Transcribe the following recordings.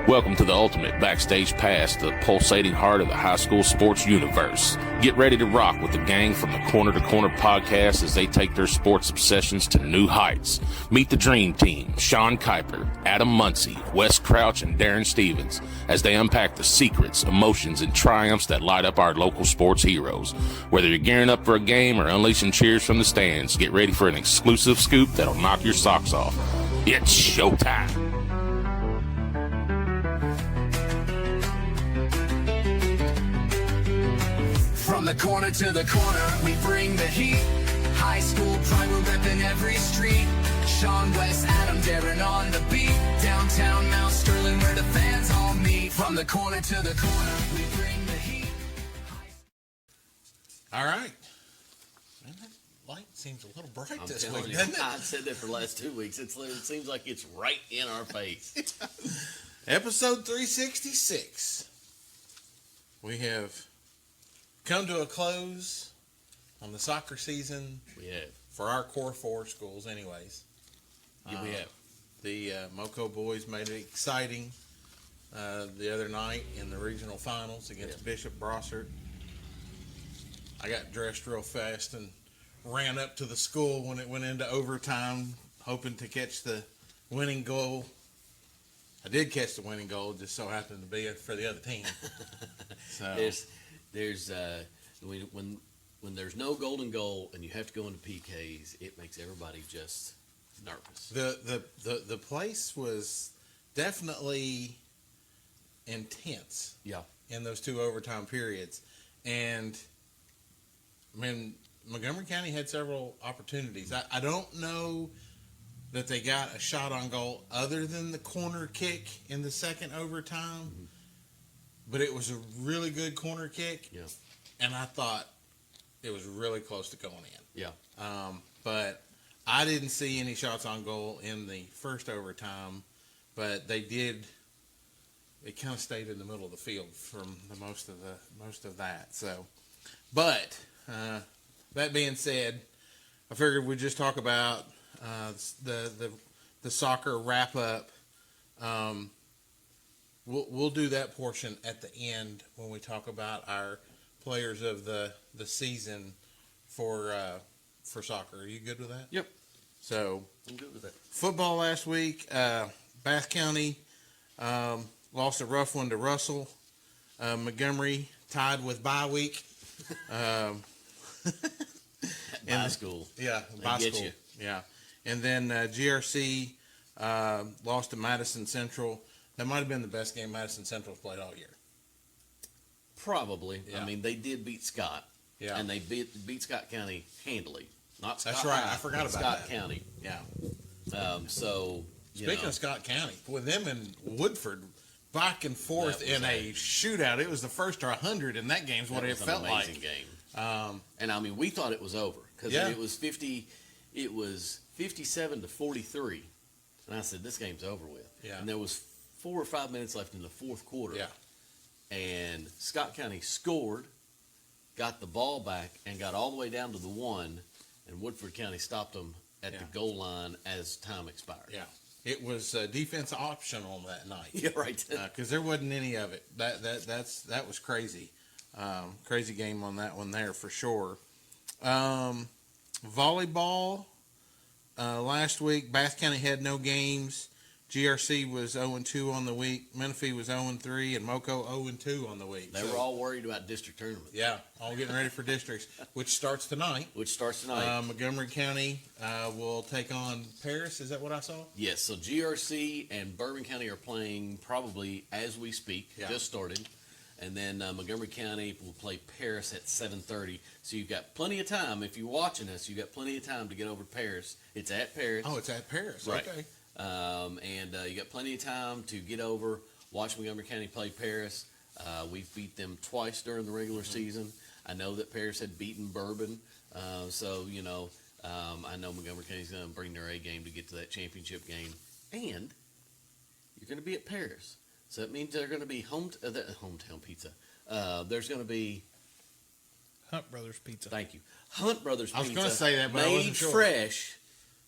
Welcome to the ultimate backstage pass, the pulsating heart of the high school sports universe. Get ready to rock with the gang from the Corner to Corner podcast as they take their sports obsessions to new heights. Meet the dream team, Sean Kiper, Adam Muncy, Wes Crouch, and Daron Stevens, as they unpack the secrets, emotions, and triumphs that light up our local sports heroes. Whether you're gearing up for a game or unleashing cheers from the stands, get ready for an exclusive scoop that'll knock your socks off. It's showtime. From the corner to the corner, we bring the heat. High school pride, we're repping every street. Sean, Wes, Adam, Daron on the beat. Downtown Mount Sterling, where the fans all meet. From the corner to the corner, we bring the heat. All right. Man, that light seems a little bright this week, you, doesn't it? I've said that for the last 2 weeks. It seems like it's right in our face. Episode 366. We have come to a close on the soccer season. We have. For our core four schools, anyways. Yeah, we have. The Moco boys made it exciting the other night in the regional finals against Bishop Brossart. I got dressed real fast and ran up to the school when it went into overtime, hoping to catch the winning goal. I did catch the winning goal, just so happened to be it for the other team. So There's when there's no golden goal and you have to go into PKs, it makes everybody just nervous. the place was definitely intense. Yeah. In those two overtime periods, and I mean Montgomery County had several opportunities. I don't know that they got a shot on goal other than the corner kick in the second overtime. Mm-hmm. But it was a really good corner kick. Yeah. And I thought it was really close to going in. Yeah. But I didn't see any shots on goal in the first overtime, but they did. It kind of stayed in the middle of the field from the most of that. So, but that being said, I figured we'd just talk about the soccer wrap up. We'll do that portion at the end when we talk about our players of the season for soccer. Are you good with that? Yep. So I'm good with that. Football last week, Bath County lost a rough one to Russell. Montgomery tied with bye week. By school. Yeah, They by get school. you. Yeah. And then GRC lost to Madison Central. That might have been the best game Madison Central's played all year. Probably. Yeah. I mean, they did beat Scott. Yeah. And they beat Scott County handily. Not Scott. That's right. I forgot about Scott that. County. Yeah. So Speaking of Scott County, with them and Woodford back and forth in a shootout, it was the first to 100 in that game. Is what it felt like. Amazing game. And I mean, we thought it was over because it was 50. It was 57 to 43, and I said this game's over with. Yeah. And there was 4 or 5 minutes left in the fourth quarter. Yeah. And Scott County scored, got the ball back, and got all the way down to the 1, and Woodford County stopped them at the goal line as time expired. Yeah. It was defense optional that night. Yeah, right. Because there wasn't any of it. That was crazy. Crazy game on that one there for sure. Volleyball last week, Bath County had no games. GRC was 0-2 on the week. Menifee was 0-3, and Moco 0-2 on the week. They were all worried about district tournament. Yeah, all getting ready for districts, which starts tonight. Montgomery County will take on Paris. Is that what I saw? Yes, so GRC and Bourbon County are playing probably as we speak. Yeah. Just started. And then Montgomery County will play Paris at 7:30. So you've got plenty of time. If you're watching us, you've got plenty of time to get over to Paris. It's at Paris. Oh, it's at Paris. Right. Okay. And you got plenty of time to get over, watch Montgomery County play Paris. We've beat them twice during the regular season. I know that Paris had beaten Bourbon. So, you know, I know Montgomery County's going to bring their A game to get to that championship game. And you're going to be at Paris. So that means they're going to be hometown pizza. There's going to be Hunt Brothers Pizza. Thank you. Hunt Brothers Pizza. I was going to say that, but I wasn't sure. Made fresh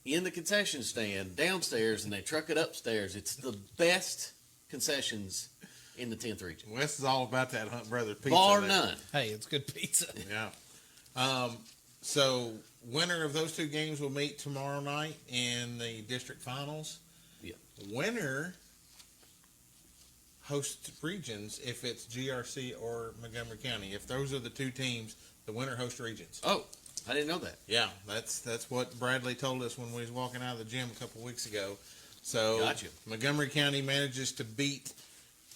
in the concession stand downstairs, and they truck it upstairs. It's the best concessions in the 10th region. Wes is all about that Hunt Brothers pizza. Bar there. none. Hey, it's good pizza. Yeah. So winner of those two games will meet tomorrow night in the district finals. Yeah. Winner hosts regions if it's GRC or Montgomery County. If those are the two teams, the winner hosts regions. Oh, I didn't know that. Yeah, that's what Bradley told us when we was walking out of the gym a couple weeks ago. So Gotcha. Montgomery County manages to beat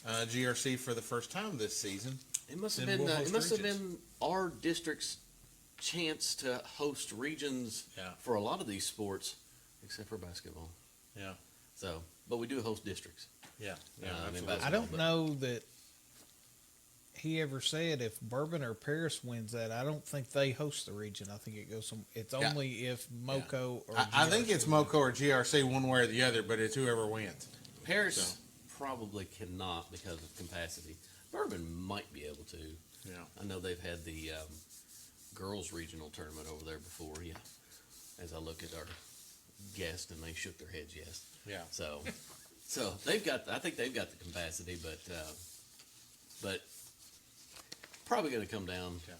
GRC for the first time this season. It must have Then been. we'll It host must have regions. been our district's chance to host regions Yeah. for a lot of these sports, except for basketball. Yeah, So, but we do host districts. yeah, yeah. I mean, absolutely. basketball. I don't know that he ever said if Bourbon or Paris wins that. I don't think they host the region. I think it goes some. It's Yeah. only if Moco or I think it's GRC. MoCo or GRC one way or the other, but it's whoever wins. Paris So. probably cannot because of capacity. Bourbon might be able to. Yeah. I know they've had the girls regional tournament over there before. Yeah. As I look at our guest, and they shook their heads yes. Yeah. So they've got. I think they've got the capacity, but probably going to come down. Yeah.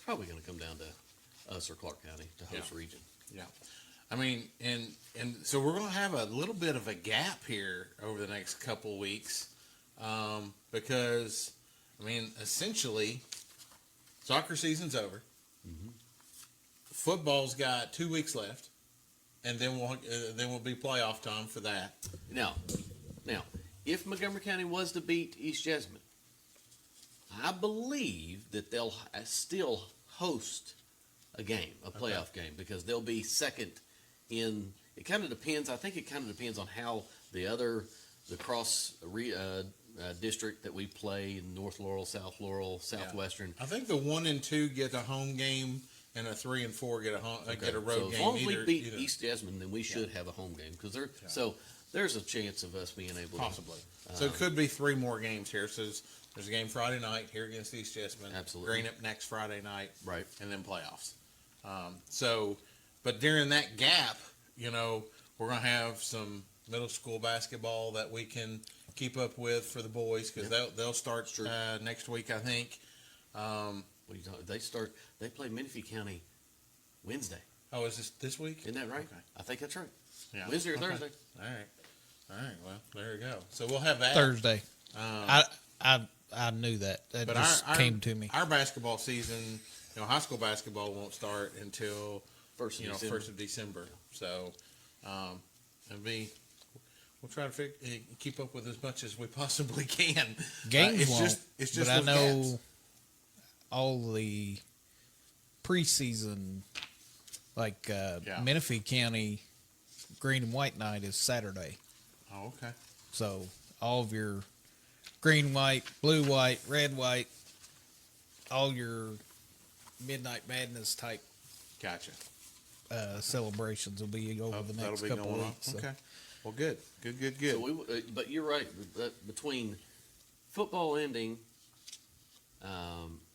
Probably going to come down to us or Clark County to host Yeah. region. Yeah. I mean, and so we're going to have a little bit of a gap here over the next couple of weeks because, I mean, essentially, soccer season's over. Mm-hmm. Football's got 2 weeks left, and then we'll be playoff time for that. Now, if Montgomery County was to beat East Jessamine, I believe that they'll still host a game, a playoff game, because they'll be second in. It kind of depends. I think it kind of depends on how the cross district that we play in North Laurel, South Laurel, Southwestern. I think the 1 and 2 get a home game, and a 3 and 4 get a road So game. as long as we beat either. East Jessamine, then we should have a home game because so there's a chance of us being able Possibly. to. So it could be 3 more games here. So there's a game Friday night here against East Jessamine. Absolutely. Greenup next Friday night. Right. And then playoffs. But during that gap, we're going to have some middle school basketball that we can keep up with for the boys because they'll start next week, I think. What are you talking? They play Menifee County Wednesday. Oh, is this week? Isn't that right? Okay. I think that's right. Yeah. Wednesday or Okay. Thursday. All right. Well, there you go. So we'll have that. Thursday. Um, I knew that. That But just came to me. Our basketball season, high school basketball won't start until First of December. 1st of December. So, we'll try to keep up with as much as we possibly can. Games it's won't. It's just but I with know gaps. all the preseason, like Menifee County Green and White Night is Saturday. Oh, okay. So all of your green, white, blue, white, red, white, all your Midnight Madness type Gotcha. celebrations will be over the next That'll be couple going of on. weeks. So. Okay. Well, good. So but you're right. Between football ending,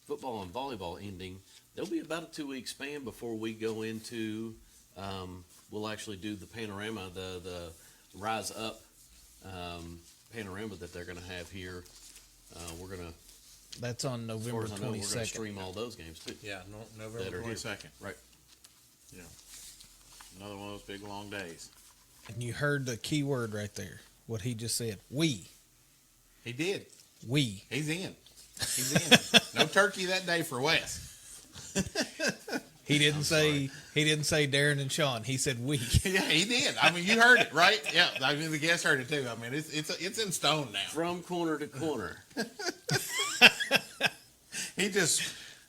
football and volleyball ending, there'll be about a 2-week span before we go into. We'll actually do the panorama, the Rise Up panorama that they're going to have here. We're going to, That's on as November far as I know, we're going to 22nd. stream all those games too. Yeah, That November are here. 22nd. Right. Yeah. Another one of those big long days. And you heard the key word right there. What he just said. We. He did. We. He's in. No turkey that day for Wes. He didn't say Daron and Sean. He said we. Yeah, he did. I mean, you heard it, right? Yeah, I mean, the guest heard it too. I mean, it's in stone now. From corner to corner. He just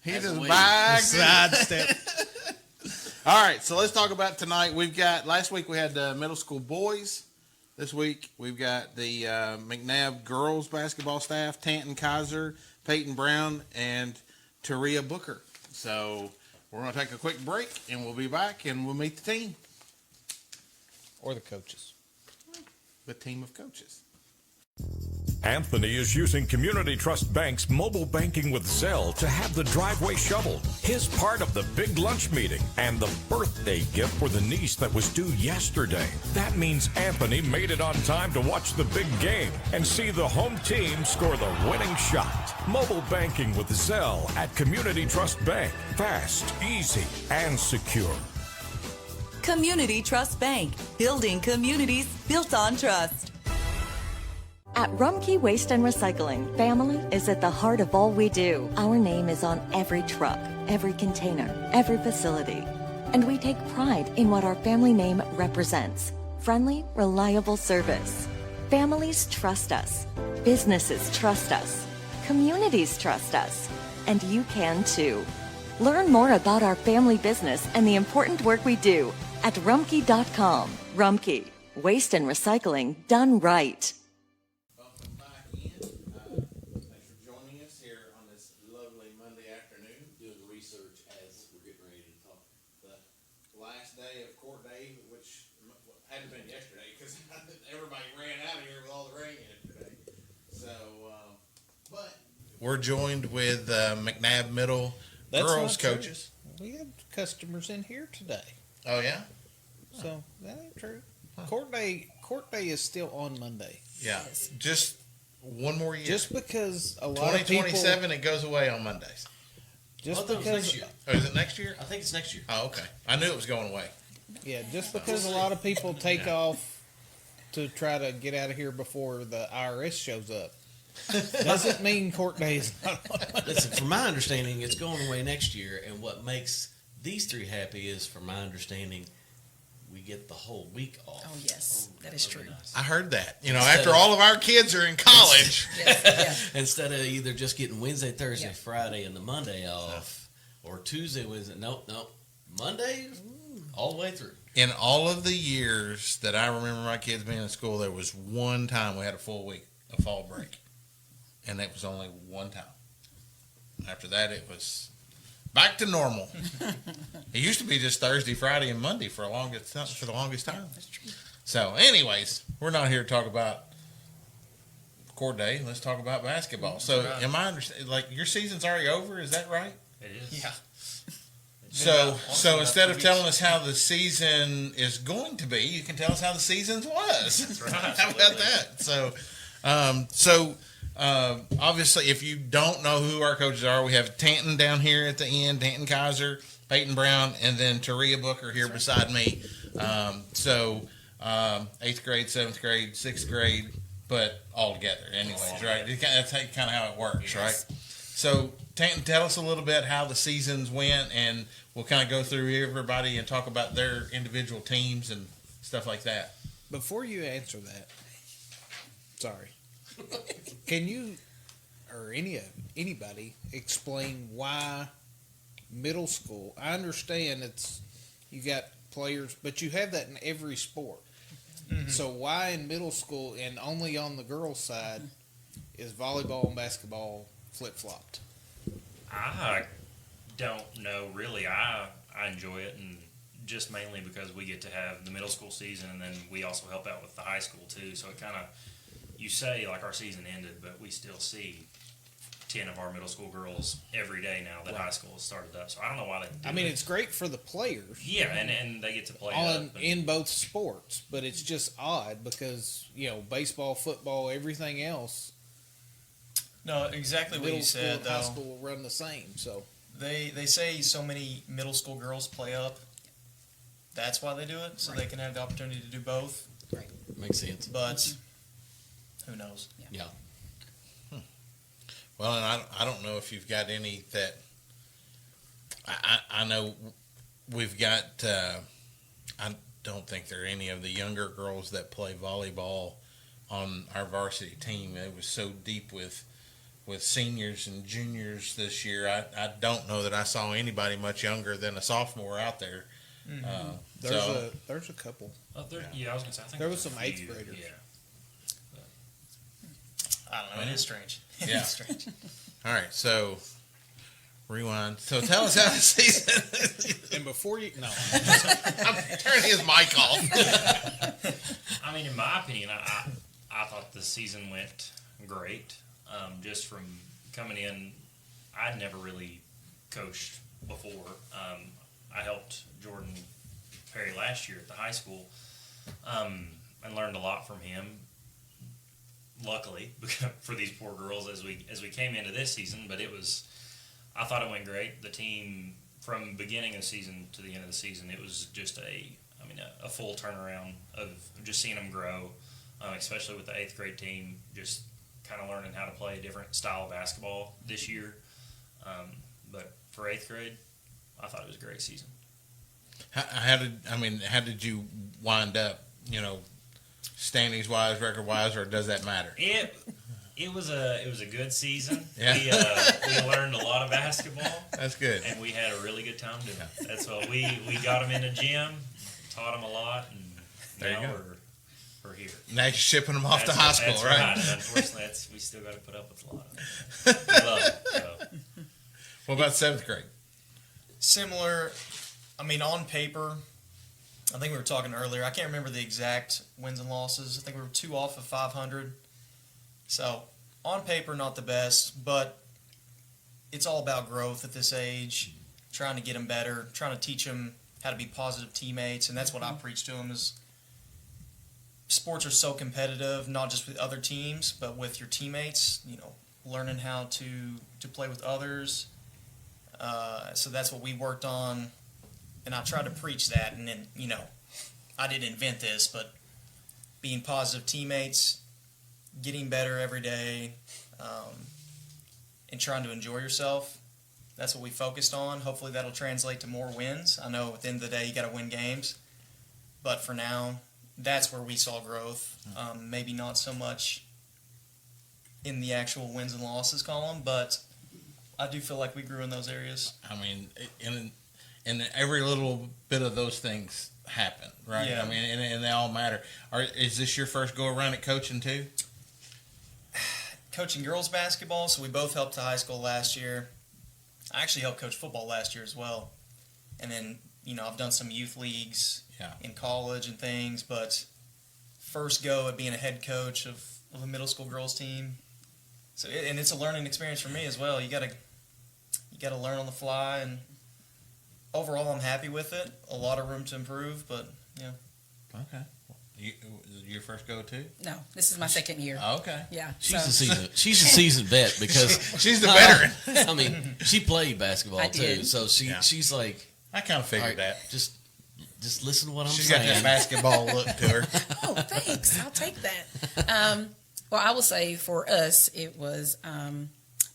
As a wing. bags it. Sidestep. All right, so let's talk about tonight. Last week we had the middle school boys. This week we've got the McNabb girls basketball staff: Tanton Kiser, Peyton Brown, and Taria Booker. So we're going to take a quick break, and we'll be back, and we'll meet the team. Or the coaches. The team of coaches. Anthony is using Community Trust Bank's mobile banking with Zelle to have the driveway shoveled, his part of the big lunch meeting, and the birthday gift for the niece that was due yesterday. That means Anthony made it on time to watch the big game and see the home team score the winning shot. Mobile banking with Zelle at Community Trust Bank. Fast, easy, and secure. Community Trust Bank, building communities built on trust. At Rumpke Waste and Recycling, family is at the heart of all we do. Our name is on every truck, every container, every facility. And we take pride in what our family name represents. Friendly, reliable service. Families trust us. Businesses trust us. Communities trust us. And you can too. Learn more about our family business and the important work we do at Rumpke.com. Rumpke, waste and recycling done right. Welcome back in. Thanks for joining us here on this lovely Monday afternoon. Doing the research as we're getting ready to talk. The last day of court day, which hadn't been yesterday because everybody ran out of here with all the rain yesterday. So, but we're joined with McNabb Middle girls not true. coaches. We had customers in here today, Oh yeah, so that ain't true. Court day is still on Monday. yeah. Just one more year. Just because a lot of people, 2027, it goes away on Mondays. just I thought it was next because, year. Oh, is it next year? I think it's next year. Oh, okay. I knew it was going away. yeah, just because a lot of people take off to try to get out of here before the IRS shows up, doesn't mean court day is not on Monday. Listen, from my understanding, it's going away next year, and what makes these three happy is, from my understanding, we get the whole week off. Oh, yes, that is true. I heard that. You know, after all of our kids are in college. Instead of either just getting Wednesday, Thursday, Yeah. Friday, and the Monday off, or Tuesday, Wednesday. Nope. Monday, all the way through. In all of the years that I remember my kids being in school, there was one time we had a full week of fall break. And it was only one time. After that, it was back to normal. It used to be just Thursday, Friday, and Monday for the longest time. That's true. So, anyways, we're not here to talk about court day. Let's talk about basketball. So, am I understand? Like, your season's already over? Is that right? It is. Yeah. So instead of telling us how the season is going to be, you can tell us how the season was. That's right. How about that? So, obviously, if you don't know who our coaches are, we have Tanton down here at the end, Tanton Kiser, Peyton Brown, and then Taria Booker here beside me. 8th grade, 7th grade, 6th grade, but all together anyways, right? That's kind of how it works, right? So, Tanton, tell us a little bit how the seasons went, and we'll kind of go through everybody and talk about their individual teams and stuff like that. Before you answer that, sorry, can you or anybody explain why middle school? I understand you got players, but you have that in every sport. Mm-hmm. So why in middle school and only on the girls' side is volleyball and basketball flip-flopped? I don't know really. I enjoy it, and just mainly because we get to have the middle school season, and then we also help out with the high school too. So it kind of, you say like our season ended, but we still see 10 of our middle school girls every day now that high school has started up. So I don't know why they do it. It's great for the players. Yeah, and they get to play in both sports, but it's just odd because, baseball, football, everything else. No, exactly what Middle you school said, and high though. school will run the same. So They say so many middle school girls play up. That's why they do it, so they can have the opportunity to do both. Right. Makes sense. But who knows? Yeah. Well, and I don't know if you've got any that I know we've got. I don't think there are any of the younger girls that play volleyball on our varsity team. It was so deep with seniors and juniors this year. I don't know that I saw anybody much younger than a sophomore out there. Mm-hmm. There's a couple. I was gonna say. I think There was there's some a eighth few, graders. Yeah. I don't know. It is strange. It Yeah. is strange. All right, so rewind. So tell us how the season. And before you, no, I'm turning his mic off. I mean, in my opinion, I thought the season went great. Just from coming in, I'd never really coached before. I helped Jordan Perry last year at the high school, and learned a lot from him. Luckily, for these poor girls as we came into this season, but I thought it went great. The team, from beginning of the season to the end of the season, it was just a full turnaround of just seeing them grow, especially with the 8th grade team, just kind of learning how to play a different style of basketball this year. But for 8th grade, I thought it was a great season. How did you wind up, standings wise, record wise, or does that matter? It was a good season. Yeah. We learned a lot of basketball. That's good. And we had a really good time doing it. That's what we got them in the gym, taught them a lot, and there now you go. we're here. Now you're shipping them off to high school, that's right? Unfortunately, we still got to put up with a lot of it. We love it. So. What about 7th grade? Similar. On paper, I think we were talking earlier. I can't remember the exact wins and losses. I think we were 2 off of 500. So, on paper, not the best, but it's all about growth at this age, trying to get them better, trying to teach them how to be positive teammates, and that's what I preach to them is sports are so competitive, not just with other teams, but with your teammates, learning how to play with others. So that's what we worked on, and I tried to preach that, and then, I didn't invent this, but being positive teammates, getting better every day, and trying to enjoy yourself. That's what we focused on. Hopefully that'll translate to more wins. I know at the end of the day you got to win games, but for now, that's where we saw growth. Maybe not so much in the actual wins and losses column, but I do feel like we grew in those areas. And every little bit of those things happen, right? Yeah. And they all matter. Is this your first go around at coaching too? Coaching girls basketball, so we both helped the high school last year. I actually helped coach football last year as well. And then, I've done some youth leagues in college and things, but first go at being a head coach of a middle school girls team. So, and it's a learning experience for me as well. You gotta learn on the fly, and overall I'm happy with it. A lot of room to improve, but yeah. Okay. Your first go too? No, this is my second year. Oh, okay. Yeah. She's a seasoned vet because she's the veteran. She played basketball I too, did. so she's like. I kind of figured right, that. Just listen to what I'm She's saying. got that basketball look to her. Oh, thanks. I'll take that. Well, I will say for us, it was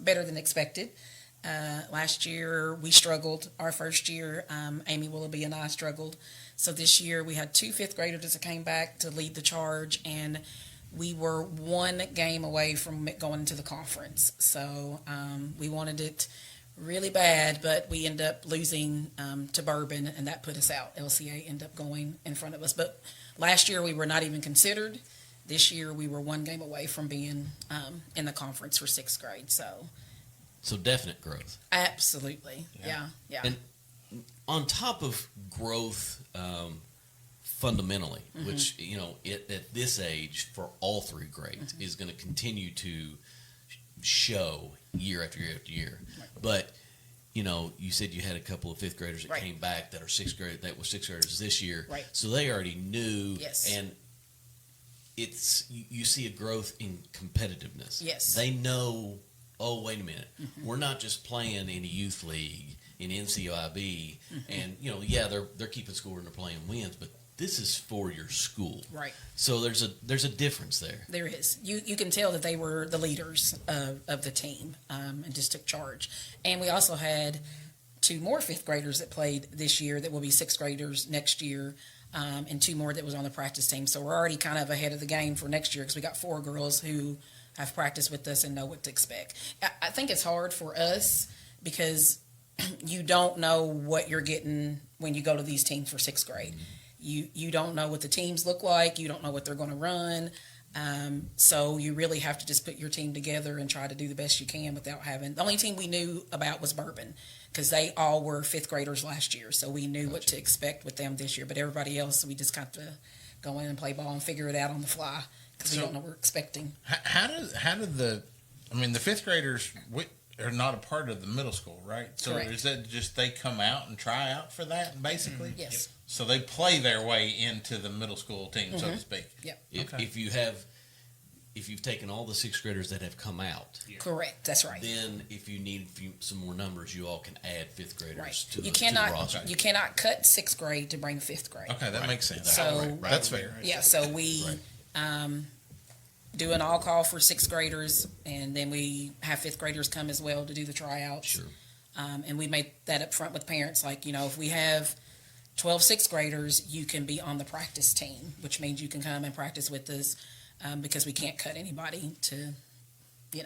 better than expected. Last year, we struggled. Our first year, Amy Willoughby and I struggled. So this year, we had 2 5th graders that came back to lead the charge, and we were 1 game away from going to the conference. So we wanted it really bad, but we ended up losing to Bourbon, and that put us out. LCA ended up going in front of us. But last year, we were not even considered. This year, we were 1 game away from being in the conference for 6th grade. So definite growth. Absolutely. Yeah. And on top of growth fundamentally, which, at this age for all 3 grades is going to continue to show year after year after year. Right. But, you said you had a couple of 5th graders that came back that are 6th grade, that were 6th graders this year. Right. So they already knew. Yes. And you see a growth in competitiveness. Yes. They know, oh, wait a minute. Mm-hmm. We're not just playing in a youth league, in NCIB, and, they're keeping score and they're playing wins, but this is for your school. Right. So there's a difference there. There is. You can tell that they were the leaders of the team and just took charge. And we also had 2 more 5th graders that played this year that will be 6th graders next year, and 2 more that was on the practice team. So we're already kind of ahead of the game for next year because we got 4 girls who have practiced with us and know what to expect. I think it's hard for us because you don't know what you're getting when you go to these teams for 6th grade. You don't know what the teams look like. You don't know what they're going to run. So you really have to just put your team together and try to do the best you can without having. The only team we knew about was Bourbon because they all were 5th graders last year. So we knew what to expect with them this year. But everybody else, we just got to go in and play ball and figure it out on the fly because we don't know what we're expecting. How did the fifth graders are not a part of the middle school, right? So Correct. is that just they come out and try out for that, basically? Yes. So they play their way into the middle school team, so to speak. Yep. If you've taken all the sixth graders that have come out, Correct. That's right. then if you need some more numbers, you all can add fifth graders Right. to You the cannot roster. you cannot cut sixth grade to bring fifth grade. Okay, that makes sense. So That's fair. yeah, so we do an all call for sixth graders, and then we have fifth graders come as well to do the tryouts. Sure. And we made that up front with parents, like, if we have 12 sixth graders, you can be on the practice team, which means you can come and practice with us, because we can't cut anybody to, bring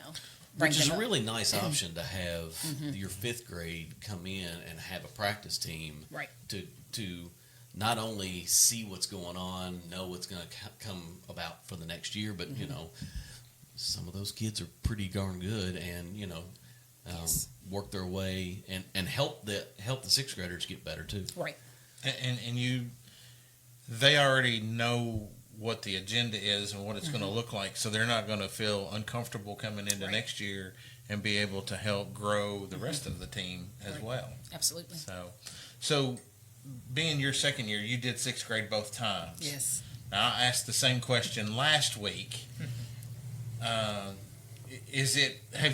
Which is them a up. really nice option to have your fifth grade come in and have a practice team Right. to not only see what's going on, know what's going to come about for the next year, but some of those kids are pretty darn good, and Yes. work their way and help the sixth graders get better too. Right. And they already know what the agenda is and what it's going to look like, so they're not going to feel uncomfortable coming into next year and be able to help grow the rest of the team as well. Absolutely. So being your second year, you did sixth grade both times. Yes. Now, I asked the same question last week. Have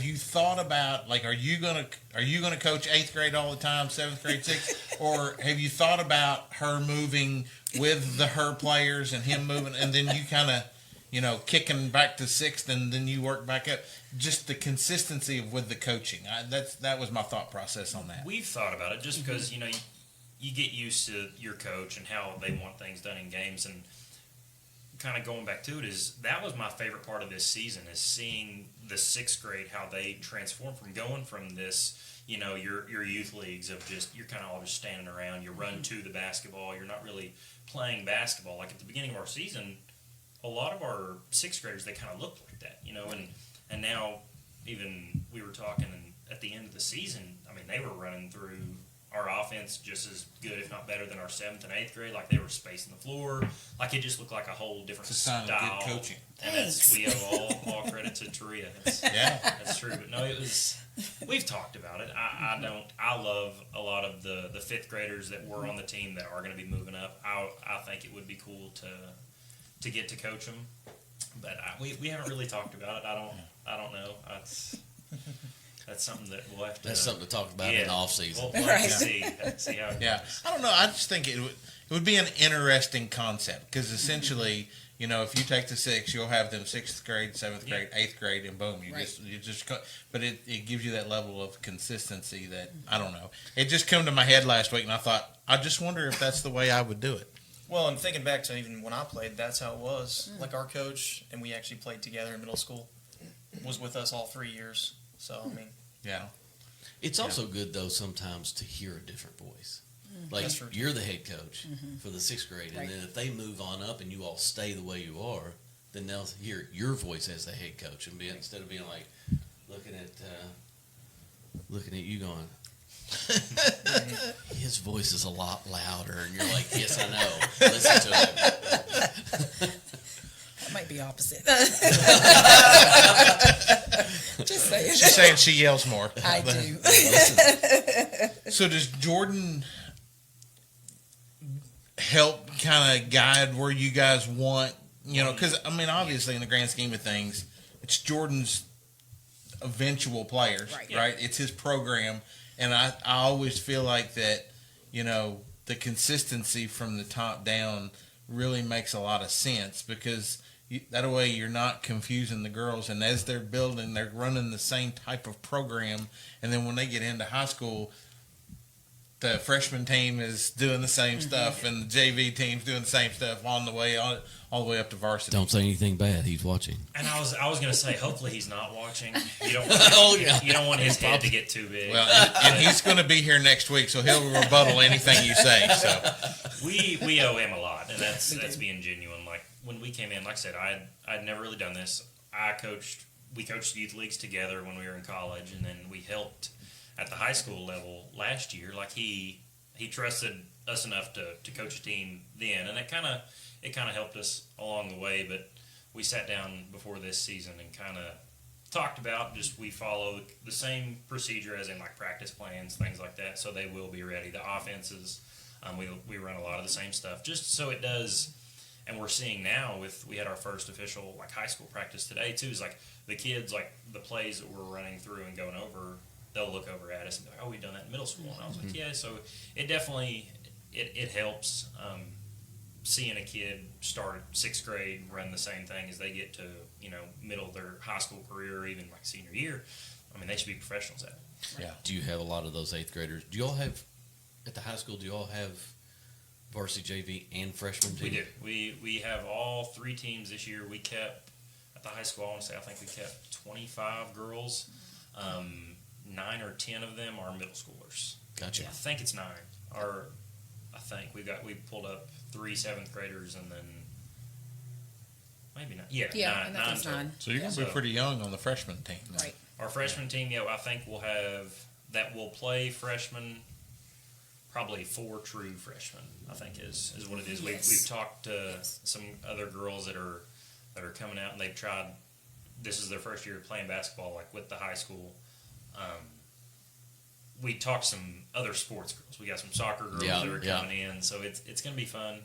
you thought about, like, are you gonna coach eighth grade all the time, seventh grade, sixth, or have you thought about her moving with her players and him moving, and then you kind of, kicking back to sixth, and then you work back up? Just the consistency with the coaching. That was my thought process on that. We've thought about it just because you get used to your coach and how they want things done in games, and kind of going back to it, is that was my favorite part of this season, is seeing the sixth grade, how they transform from going from this, your youth leagues of just, you're kind of all just standing around, you run to the basketball, you're not really playing basketball. Like at the beginning of our season, a lot of our sixth graders, they kind of looked like that, and now even we were talking, and at the end of the season, they were running through our offense just as good, if not better, than our seventh and eighth grade. Like they were spacing the floor. Like it just looked like a whole different It's a sign style. of good coaching. And we owe all credit to Taria. That's true. But no, we've talked about it. I love a lot of the fifth graders that were on the team that are going to be moving up. I think it would be cool to get to coach them. But we haven't really talked about it. I don't know. That's something that we'll have to. That's something to talk about in the off season. We'll have to see how it goes. I don't know. I just think it would be an interesting concept, because essentially, if you take the six, you'll have them sixth grade, seventh grade, eighth grade, and boom, but it gives you that level of consistency that, I don't know. It just came to my head last week, and I thought, I just wonder if that's the way I would do it. Well, and thinking back to even when I played, that's how it was. Like our coach, and we actually played together in middle school, was with us all 3 years. So, yeah. It's also good, though, sometimes to hear a different voice. Like, you're the head coach for the sixth grade, and then if they move on up and you all stay the way you are, then they'll hear your voice as the head coach, and instead of being like looking at you going, his voice is a lot louder, and you're like, yes, I know. Listen to him. That might be opposite. Just saying. She's saying she yells more. I do. So does Jordan help kind of guide where you guys want, because, obviously in the grand scheme of things, it's Jordan's eventual players, right? It's his program. And I always feel like that, the consistency from the top down really makes a lot of sense, because that way you're not confusing the girls. And as they're building, they're running the same type of program. And then when they get into high school, the freshman team is doing the same stuff, and the JV team's doing the same stuff all the way up to varsity. Don't say anything bad. He's watching. And I was going to say, hopefully he's not watching. You don't. You don't want his head to get too big. Well, and he's going to be here next week, so he'll rebuttal anything you say. So we owe him a lot, and that's being genuine. Like when we came in, like I said, I'd never really done this. We coached youth leagues together when we were in college, and then we helped at the high school level last year. Like he trusted us enough to coach a team then, and it kind of helped us along the way. But we sat down before this season and kind of talked about we follow the same procedure as in like practice plans, things like that, so they will be ready. The offenses, we run a lot of the same stuff, just so it does. And we're seeing now we had our first official like high school practice today too. Is like the kids, like the plays that we're running through and going over, they'll look over at us and be like, "Oh, we've done that in middle school." And I was like, "Yeah." So it definitely it helps seeing a kid start 6th grade, run the same thing as they get to middle of their high school career, or even like senior year. I mean, they should be professionals at it. Yeah. Do you have a lot of those 8th graders? Do you all have at the high school? Do you all have varsity JV and freshman team? We do. We have all 3 teams this year. We kept at the high school. I want to say I think we kept 25 girls. 9 or 10 of them are middle schoolers. Gotcha. I think it's 9. Or I think we pulled up 3 7th graders and then maybe not. Yeah, Yeah, 9 9. total. So you're going to be pretty young on the freshman team. Then. Right. Our freshman team, I think we'll have that will play freshmen. Probably 4 true freshmen, I think is what it is. Yes. We've talked to some other girls that are coming out, and they've tried. This is their first year playing basketball, like with the high school. We talked to some other sports girls. We got some soccer girls that are coming in, so it's going to be fun.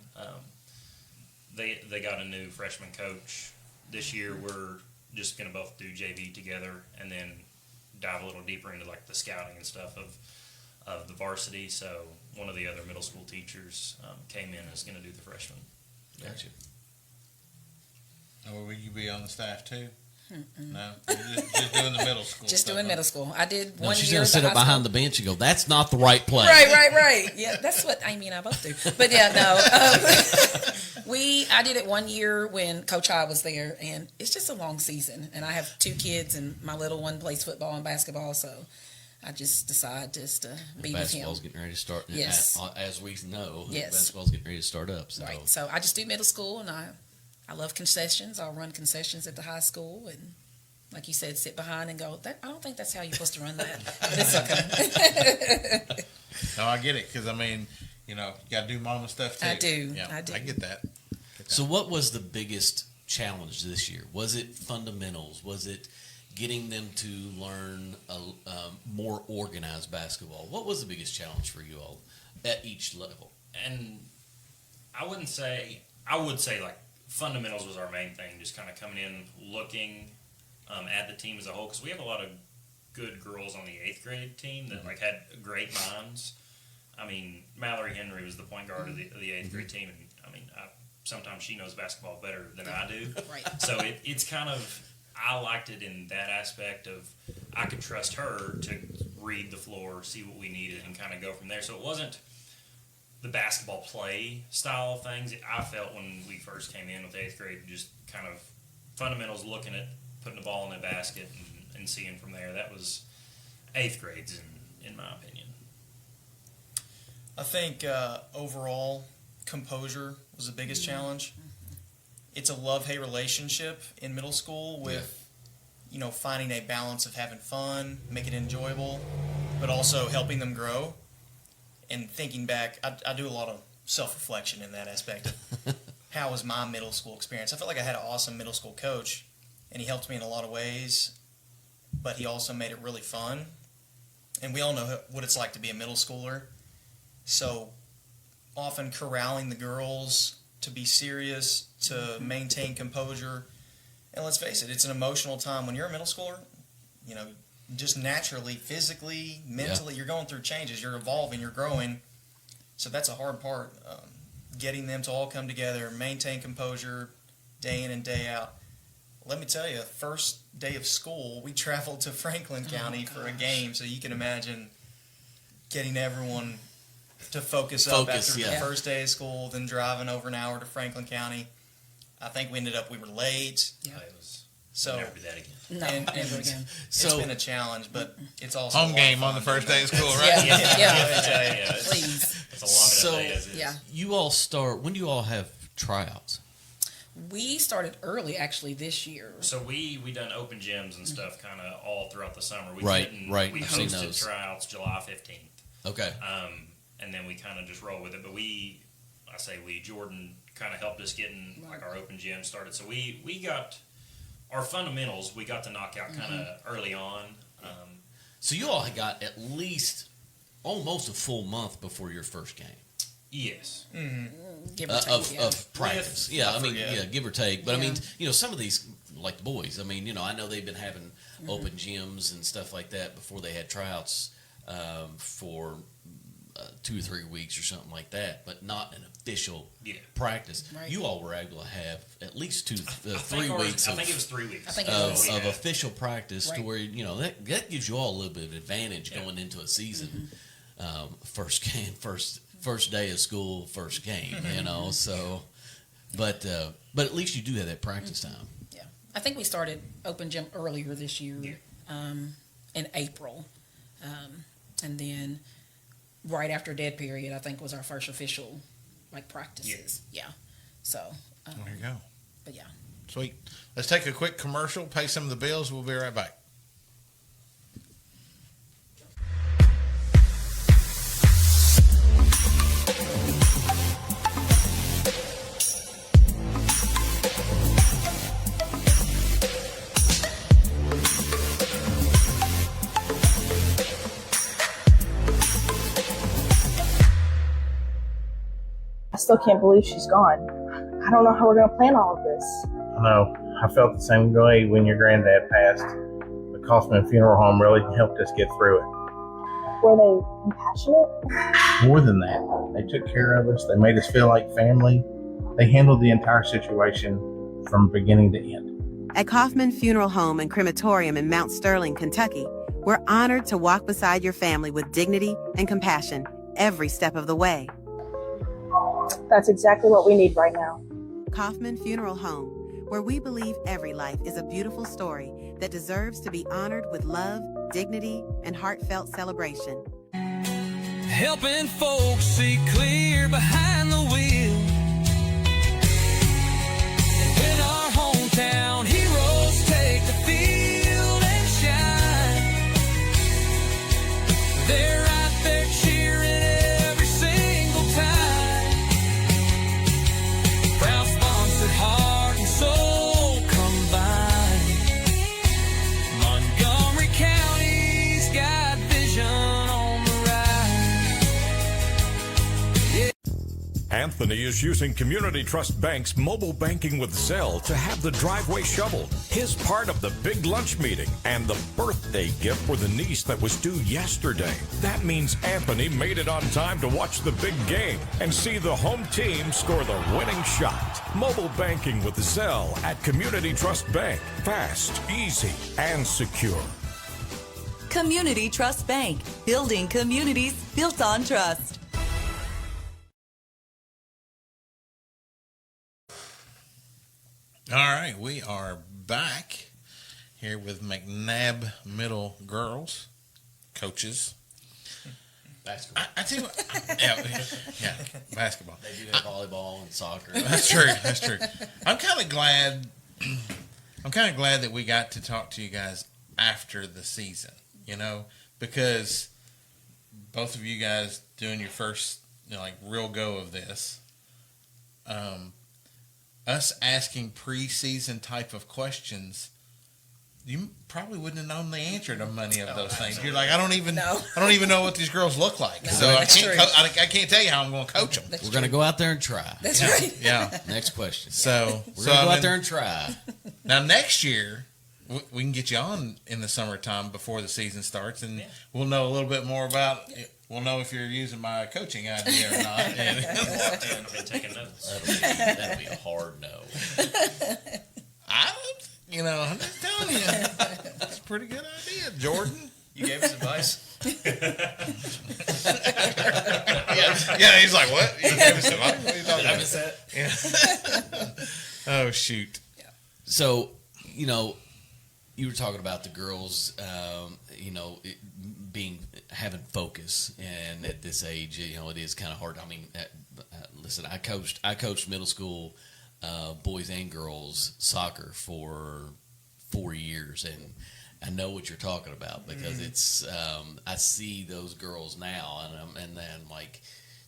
They got a new freshman coach this year. We're just going to both do JV together, and then dive a little deeper into like the scouting and stuff of the varsity. So one of the other middle school teachers came in and is going to do the freshman. Gotcha. Or will you be on the staff too? No, just doing the middle school. Just doing middle school. I did No, one she's year. going to sit up behind the bench and go, "That's not the right play." Right. Yeah, that's what I both do. But yeah, no. I did it one year when Coach I was there, and it's just a long season. And I have 2 kids, and my little one plays football and basketball, so I just decide just to be with him. Basketball's getting ready to start. Yes. As we know, Yes. basketball's getting ready to start up. So. Right. So I just do middle school, and I love concessions. I'll run concessions at the high school, and like you said, sit behind and go, I don't think that's how you're supposed to run that. But it's okay. No, I get it, because you got to do mama stuff too. I do. Yeah, I do. I get that. So what was the biggest challenge this year? Was it fundamentals? Was it getting them to learn more organized basketball? What was the biggest challenge for you all at each level? And I would say like fundamentals was our main thing, just kind of coming in, looking at the team as a whole, because we have a lot of good girls on the 8th grade team that like had great minds. Mallory Henry was the point guard of the 8th grade team, and sometimes she knows basketball better than I do. Right. So it's kind of, I liked it in that aspect of I could trust her to read the floor, see what we needed, and kind of go from there. So it wasn't the basketball play style of things. I felt when we first came in with 8th grade, just kind of fundamentals, looking at putting the ball in the basket and seeing from there. That was 8th grades, in my opinion. I think overall composure was the biggest challenge. It's a love-hate relationship in middle school with, finding a balance of having fun, making it enjoyable, but also helping them grow. And thinking back, I do a lot of self-reflection in that aspect of how was my middle school experience. I felt like I had an awesome middle school coach, and he helped me in a lot of ways, but he also made it really fun. And we all know what it's like to be a middle schooler. So often corralling the girls to be serious, to maintain composure. And let's face it, it's an emotional time. When you're a middle schooler, just naturally, physically, mentally, you're going through changes. You're evolving, you're growing. So that's a hard part, getting them to all come together, maintain composure day in and day out. Let me tell you, first day of school, we traveled to Franklin County for a game, so you can imagine getting everyone to focus up after the first day of school, then driving over an hour to Franklin County. I think we were late. Yeah. So Never do that again. No, never again. It's been a challenge, but it's also Home game on the first day of school, right? Yeah. Please. It's a long enough day as it is. Yeah. You all start, when do you all have tryouts? We started early, actually, this year. So we done open gyms and stuff kind of all throughout the summer. We Right. We I've seen hosted those. tryouts July 15th. Okay. And then we kind of just roll with it. But we, I say we, Jordan kind of helped us getting like our open gym started. So we got our fundamentals, we got to knock out kind of early on. So you all got at least almost a full month before your first game. Yes. Give or take, of practice. Give or take. But I mean, some of these, like the boys, I mean, I know they've been having open gyms and stuff like that before they had tryouts for 2 or 3 weeks or something like that, but not an official practice. Right. You all were able to have at least 3 weeks. I think it was 3 weeks. Of official practice to where, that gives you all a little bit of advantage going into a season. First game, first day of school, first game, so, but at least you do have that practice time. Yeah. I think we started open gym earlier this year, in April. And then right after dead period, I think was our first official practices. Yeah. So. There you go. But yeah. Sweet. Let's take a quick commercial, pay some of the bills. We'll be right back. I still can't believe she's gone. I don't know how we're going to plan all of this. I know. I felt the same way when your granddad passed. The Kaufman Funeral Home really helped us get through it. Were they compassionate? More than that, they took care of us. They made us feel like family. They handled the entire situation from beginning to end. At Kaufman Funeral Home and Crematorium in Mount Sterling, Kentucky, we're honored to walk beside your family with dignity and compassion every step of the way. That's exactly what we need right now. Kaufman Funeral Home, where we believe every life is a beautiful story that deserves to be honored with love, dignity, and heartfelt celebration. Helping folks see clear behind the wheel. When our hometown heroes take the field and shine, they're right there cheering every single time. Proud sponsored, heart and soul combined. Montgomery County's got vision on the rise. Anthony is using Community Trust Bank's mobile banking with Zelle to have the driveway shoveled, his part of the big lunch meeting, and the birthday gift for the niece that was due yesterday. That means Anthony made it on time to watch the big game and see the home team score the winning shot. Mobile banking with Zelle at Community Trust Bank. Fast, easy, and secure. Community Trust Bank, building communities built on trust. All right, we are back here with McNabb Middle Girls coaches. Basketball. I tell you what, yeah, basketball. They do have volleyball and soccer. That's true. That's true. I'm kind of glad that we got to talk to you guys after the season. Because both of you guys doing your first real go of this. Us asking preseason type of questions, you probably wouldn't have known the answer to many of those things. You're like, I don't even know what these girls look like. So I can't tell you how I'm going to coach them. We're going to go out there and try. That's right. Yeah. Next question. So we're going to go out there and try. Now next year, we can get you on in the summertime before the season starts, and we'll know a little bit more about it. We'll know if you're using my coaching idea or not. Been taking notes. That'll be a hard no. I'm just telling you, it's a pretty good idea, Jordan. You gave us advice. Yeah, he's like, what? You gave us advice? What are you talking about? That? Yeah. Oh, shoot. Yeah. So, you were talking about the girls, having focus, and at this age, it is kind of hard. I mean, listen, I coached middle school boys and girls soccer for 4 years, and I know what you're talking about because it's. I see those girls now, and then I'm like,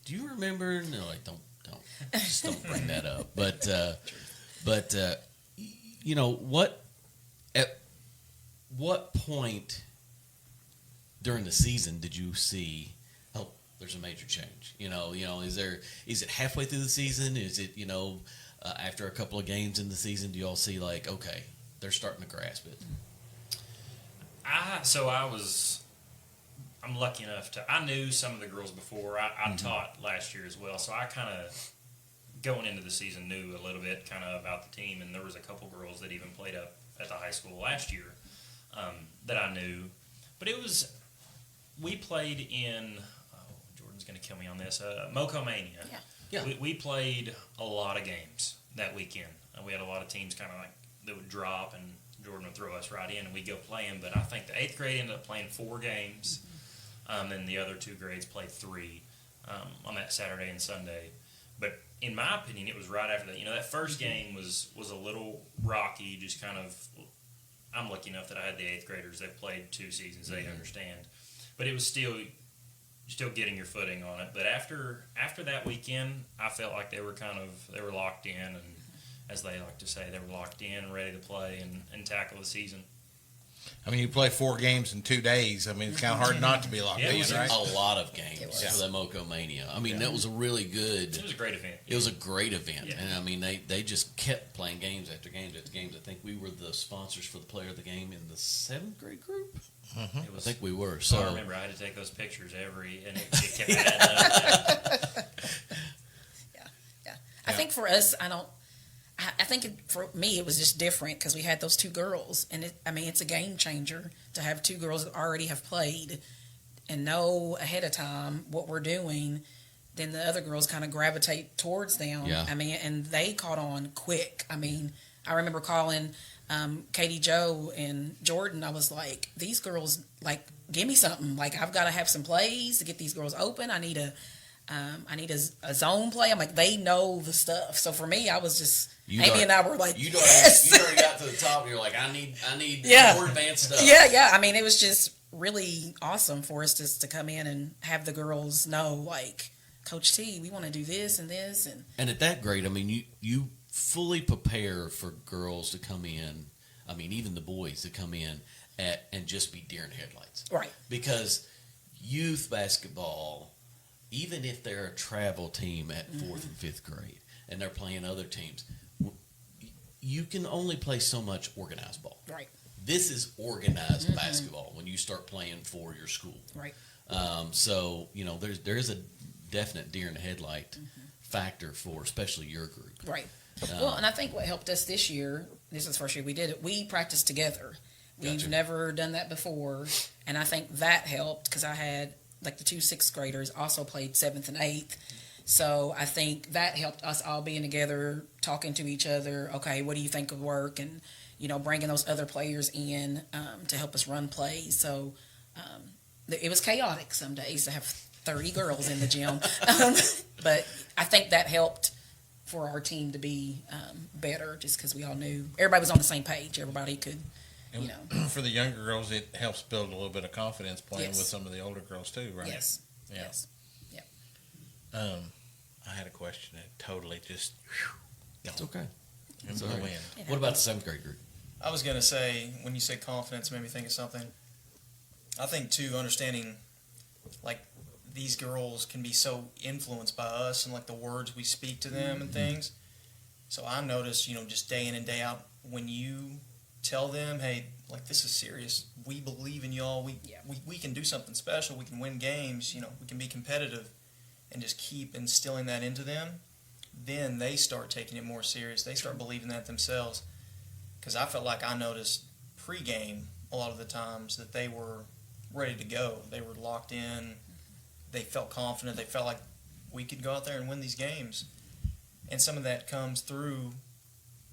do you remember? And they're like, don't bring that up. But you know what? At what point during the season did you see? Oh, there's a major change. You know, is it halfway through the season? Is it after a couple of games in the season? Do y'all see like, okay, they're starting to grasp it? I'm lucky enough I knew some of the girls before. I taught last year as well, so I kind of, going into the season, knew a little bit kind of about the team, and there was a couple girls that even played up at the high school last year that I knew. But we played in, Jordan's going to kill me on this, Moco Mania. Yeah. We played a lot of games that weekend. We had a lot of teams kind of like that would drop, and Jordan would throw us right in, and we'd go play them. But I think the 8th grade ended up playing 4 games. And the other 2 grades played 3 on that Saturday and Sunday. But in my opinion, it was right after that. That first game was a little rocky, just kind of – I'm lucky enough that I had the 8th graders. They played 2 seasons. They understand. But it was still getting your footing on it. But after that weekend, I felt like they were locked in. And as they like to say, they were locked in, ready to play and tackle the season. I mean, you play 4 games in 2 days. I mean, it's kind of hard not to be locked in, right? A lot of games for the Moco Mania. I mean, that was a really good. It was a great event. It was a great event, yeah. And I mean, they just kept playing games after games after games. I think we were the sponsors for the player of the game in the 7th grade group. Mm-hmm. I think we were. So I remember I had to take those pictures and it kept adding up. Yeah. I think for us, I think for me it was just different because we had those 2 girls, and it's a game changer to have 2 girls that already have played and know ahead of time what we're doing. Then the other girls kind of gravitate towards them. Yeah. And they caught on quick. I remember calling Katie Jo and Jordan. I was like, these girls, like, give me something. Like, I've got to have some plays to get these girls open. I need a zone play. I'm like, they know the stuff. So for me, I was just Amy and I were like, you yes. already got to the top. And you're like, I need more advanced stuff. Yeah. It was just really awesome for us to come in and have the girls know, like, Coach T, we want to do this and this, and at that grade, I mean, you fully prepare for girls to come in. I mean, even the boys to come in and just be deer in headlights, right? Because youth basketball, even if they're a travel team at 4th and 5th grade and they're playing other teams, you can only play so much organized ball. Right. This is organized basketball when you start playing for your school. Right. So, there is a definite deer in the headlight factor for especially your group. Right. Well, and I think what helped us this year, this is the first year we did it, we practiced together. We've never done that before, and I think that helped because I had, like, the 2 6th graders also played 7th and 8th. So I think that helped us all being together, talking to each other. Okay, what do you think of work? And, bringing those other players in to help us run plays. So it was chaotic some days to have 30 girls in the gym. But I think that helped for our team to be better just because we all knew everybody was on the same page. Everybody could, For the younger girls, it helps build a little bit of confidence playing with some of the older girls too, right? Yes. Yeah. Yes. Yep. I had a question that totally just. It's okay. It's all right. What about the 7th grade group? I was going to say, when you say confidence, made me think of something. I think, too, understanding, like, these girls can be so influenced by us and, like, the words we speak to them and things. So I noticed, just day in and day out, when you tell them, hey, like, this is serious. We believe in y'all. We can do something special. We can win games. We can be competitive. And just keep instilling that into them. Then they start taking it more serious. They start believing that themselves. Because I felt like I noticed pre-game a lot of the times that they were ready to go. They were locked in. They felt confident. They felt like we could go out there and win these games. And some of that comes through,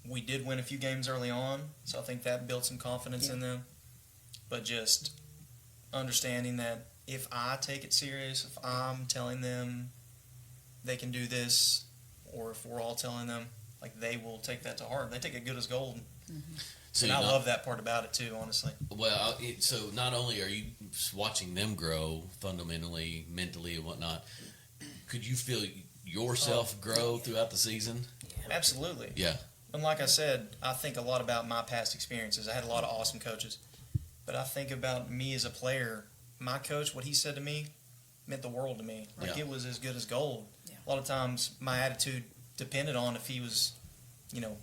we did win a few games early on, so I think that built some confidence in them. But just understanding that if I take it serious, if I'm telling them they can do this, or if we're all telling them, like, they will take that to heart. They take it good as gold. So and I love that part about it, too, honestly. Well, so not only are you watching them grow fundamentally, mentally, and whatnot, could you feel yourself grow throughout the season? Absolutely. Yeah. And like I said, I think a lot about my past experiences. I had a lot of awesome coaches. But I think about me as a player. My coach, what he said to me, meant the world to me. Like, it was as good as gold. Yeah. A lot of times my attitude depended on if he was,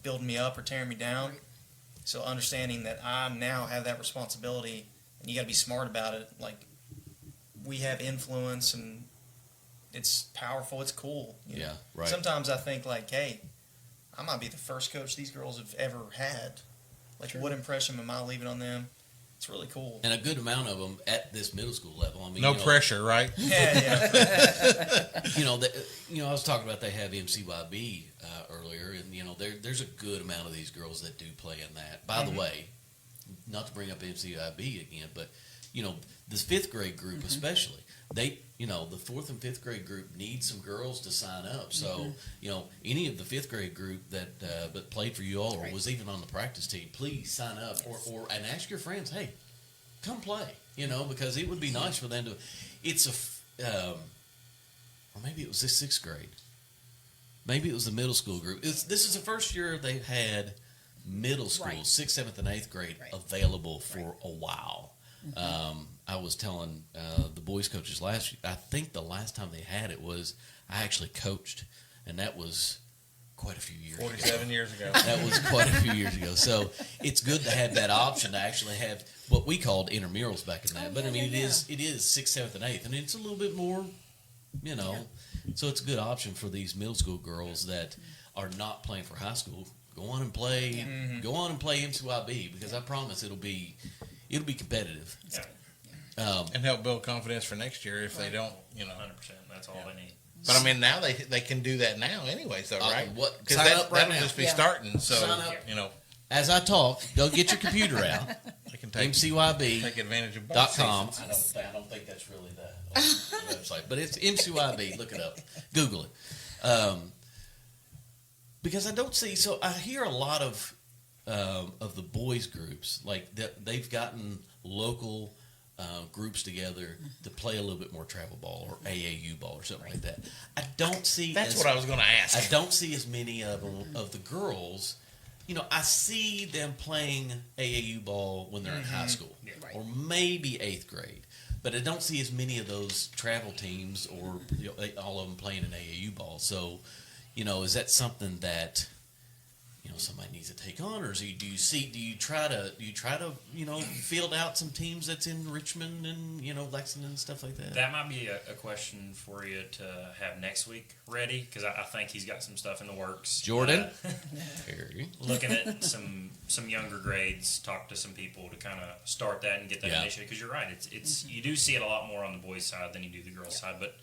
building me up or tearing me down. Right. So understanding that I now have that responsibility, and you got to be smart about it. Like, we have influence, and it's powerful. It's cool. Yeah, right. Sometimes I think, like, hey, I might be the first coach these girls have ever had. Like, what impression am I leaving on them? It's really cool. And a good amount of them at this middle school level. I mean, No pressure, right? Yeah. I was talking about they have MCYB earlier, and there's a good amount of these girls that do play in that. By the way, not to bring up MCYB again, but this fifth grade group especially, they the fourth and fifth grade group needs some girls to sign up. So any of the fifth grade group that played for you all or was even on the practice team, please sign up or and ask your friends, hey, come play. Because it would be nice for them to. It's or maybe it was this sixth grade. Maybe it was the middle school group. This is the first year they've had middle school, 6th, 7th, and 8th grade available for a while. I was telling the boys coaches last year, I think the last time they had it was I actually coached, and that was quite a few years 47 ago. years ago. That was quite a few years ago. So it's good to have that option to actually have what we called intramurals back in that. But I mean, it is 6th, 7th, and 8th, and it's a little bit more, So it's a good option for these middle school girls that are not playing for high school. Go on and play. Go on and play MCYB because I promise it'll be competitive. Yeah. And help build confidence for next year if they don't, 100%. That's all they need. But I mean, now they can do that now, anyways, though, right? Because Sign up right that'll now. just be starting. So Sign up. As I talk, go get your computer out. They can take MCYB. Take advantage of both .com. seasons. I don't think that's really the website, but it's MCYB. Look it up. Google it. Because I don't see. So I hear a lot of the boys groups like they've gotten local groups together to play a little bit more travel ball or AAU ball or something like that. I don't see. That's what I was going to ask. I don't see as many of them, of the girls. I see them playing AAU ball when they're in high school or maybe 8th grade, but I don't see as many of those travel teams or all of them playing in AAU ball. So, is that something that somebody needs to take on, or do you try to field out some teams that's in Richmond and Lexington and stuff like that? That might be a question for you to have next week ready because I think he's got some stuff in the works. Jordan, looking at some younger grades, talk to some people to kind of start that and get that initiative. Because you're right, it's you do see it a lot more on the boys' side than you do the girls' side. But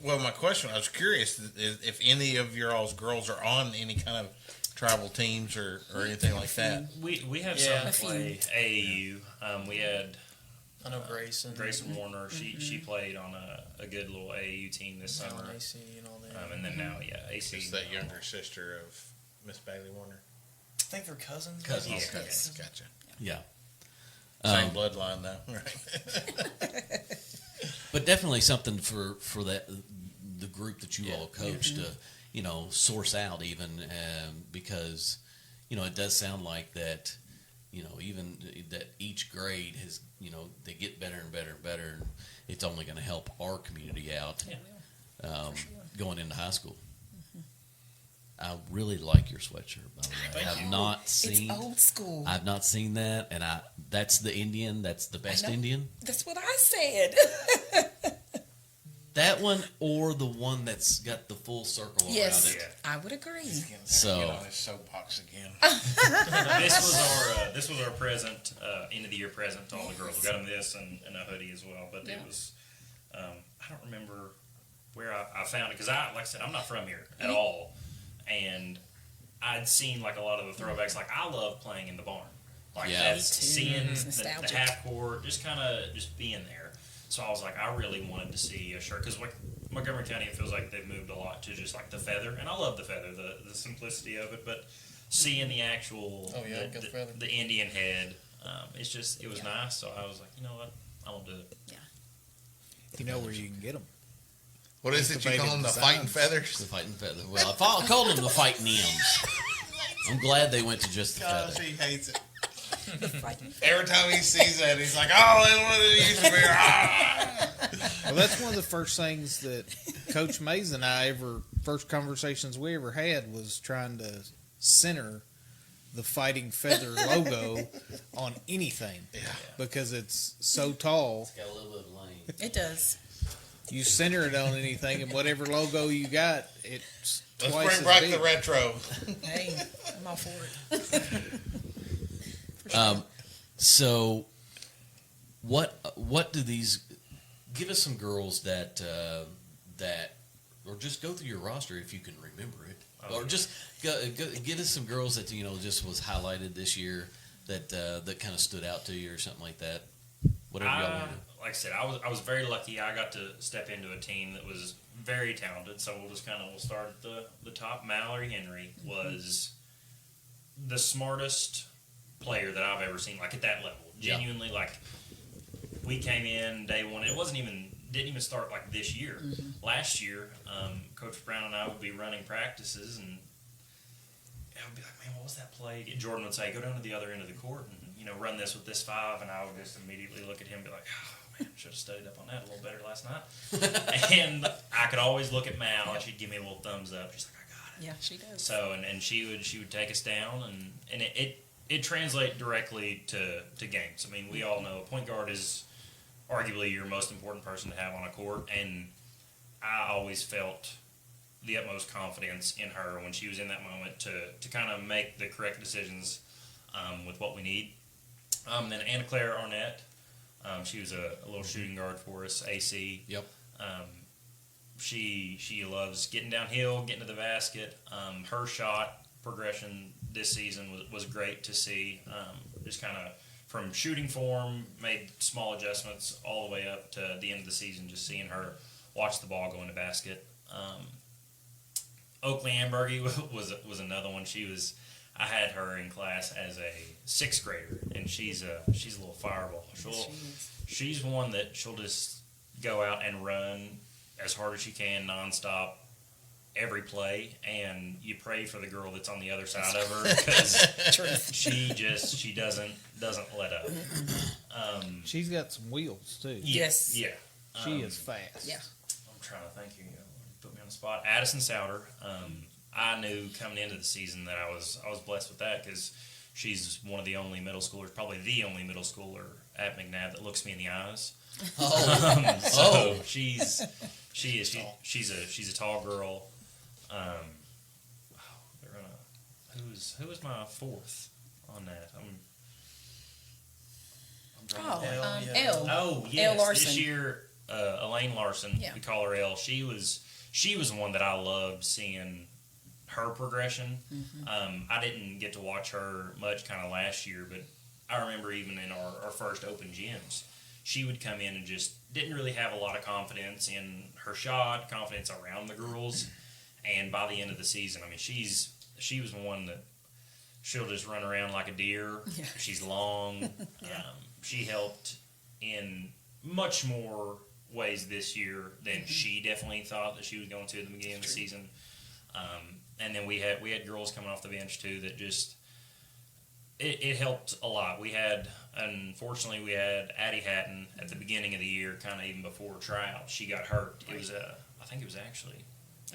my question, I was curious if any of your all's girls are on any kind of travel teams or anything like that. We have some play AAU. We had I know Grayson Warner. She played on a good little AAU team this summer. AC and all that. And then now AC. Is that younger sister of Miss Bailey Warner? I think they're cousins. Cousins. Yeah. Okay. Gotcha. Yeah. Same bloodline though, right? But definitely something for that the group that you all coach to source out even because it does sound like that even that each grade has they get better and better and better, and it's only going to help our community out going into high school. I really like your sweatshirt, by the way. I've not seen. It's old school. I've not seen that, and that's the Indian. That's the best Indian. That's what I said. That one or the one that's got the full circle around it. I would agree. Get on his soapbox again. This was our present, end of the year present to all the girls. We got them this and a hoodie as well. But it was, I don't remember where I found it because like I said, I'm not from here at all, and I'd seen like a lot of the throwbacks. Like I love playing in the barn, like that's seeing the half court, just kind of just being there. So I was like, I really wanted to see a shirt because like Montgomery County, it feels like they've moved a lot to just like the feather, and I love the feather, the simplicity of it. But seeing the actual the Indian head, it was nice. So I was like, you know what, I want to do it. You know where you can get them? What is it you call them? The fighting feathers? The fighting feathers. Well, I called them the fighting M's. I'm glad they went to just the Gosh, feather. he hates it. Every time he sees that, he's like, "Oh, that's what it used to be." Well, that's one of the first things that Coach Mays and I first conversations we ever had was trying to center the Fighting Feather logo on anything. Yeah. Because it's so tall. It's got a little bit of lane. It does. You center it on anything, and whatever logo you got, it's Let's twice bring back as the big. retro. Hey, I'm all for it. So, what do these? Give us some girls that, or just go through your roster if you can remember it, or just give us some girls that just was highlighted this year that kind of stood out to you or something like that. Whatever y'all want to do. Like I said, I was very lucky. I got to step into a team that was very talented. So we'll start at the top. Mallory Henry was the smartest player that I've ever seen, like at that level. Genuinely, like we came in day one. It didn't even start like this year. Mm-hmm. Last year, Coach Brown and I would be running practices, and I would be like, "Man, what was that play?" Jordan would say, "Go down to the other end of the court and run this with this 5," and I would just immediately look at him and be like, "Oh man, should have studied up on that a little better last night." And I could always look at Mal, and she'd give me a little thumbs up. She's like, "I got it." Yeah, she does. So and she would take us down, and it translates directly to games. I mean, we all know a point guard is arguably your most important person to have on a court, and I always felt the utmost confidence in her when she was in that moment to kind of make the correct decisions with what we need. Then Anna Claire Arnett, she was a little shooting guard for us, AC. Yep. She loves getting downhill, getting to the basket. Her shot progression this season was great to see. Just kind of from shooting form, made small adjustments all the way up to the end of the season, just seeing her watch the ball go in the basket. Oakley Ambergy was another one. I had her in class as a 6th grader, and she's a little fireball. She's one that she'll just go out and run as hard as she can nonstop every play, and you pray for the girl that's on the other side of her because she doesn't let up. She's got some wheels too. Yes. Yeah. She is fast. Yeah. I'm trying to think. Put me on the spot. Addison Souter. I knew coming into the season that I was blessed with that because she's one of the only middle schoolers, probably the only middle schooler at McNabb that looks me in the eyes. She's a tall girl. Who was my 4th on that? Elle. Oh yes, Elle Larson. This year, Elaine Larson. Yeah. We call her Elle. She was the one that I loved seeing her progression. Mm-hmm. I didn't get to watch her much kind of last year, but I remember even in our first open gyms, she would come in and just didn't really have a lot of confidence in her shot, confidence around the girls. And by the end of the season, I mean, she was one that she'll just run around like a deer. Yeah. She's long. Yeah. She helped in much more ways this year than she definitely thought that she was going to at the beginning of the season. And then we had girls coming off the bench too that just it helped a lot. Unfortunately we had Addie Hatton at the beginning of the year, kind of even before tryout. She got hurt. It was I think it was actually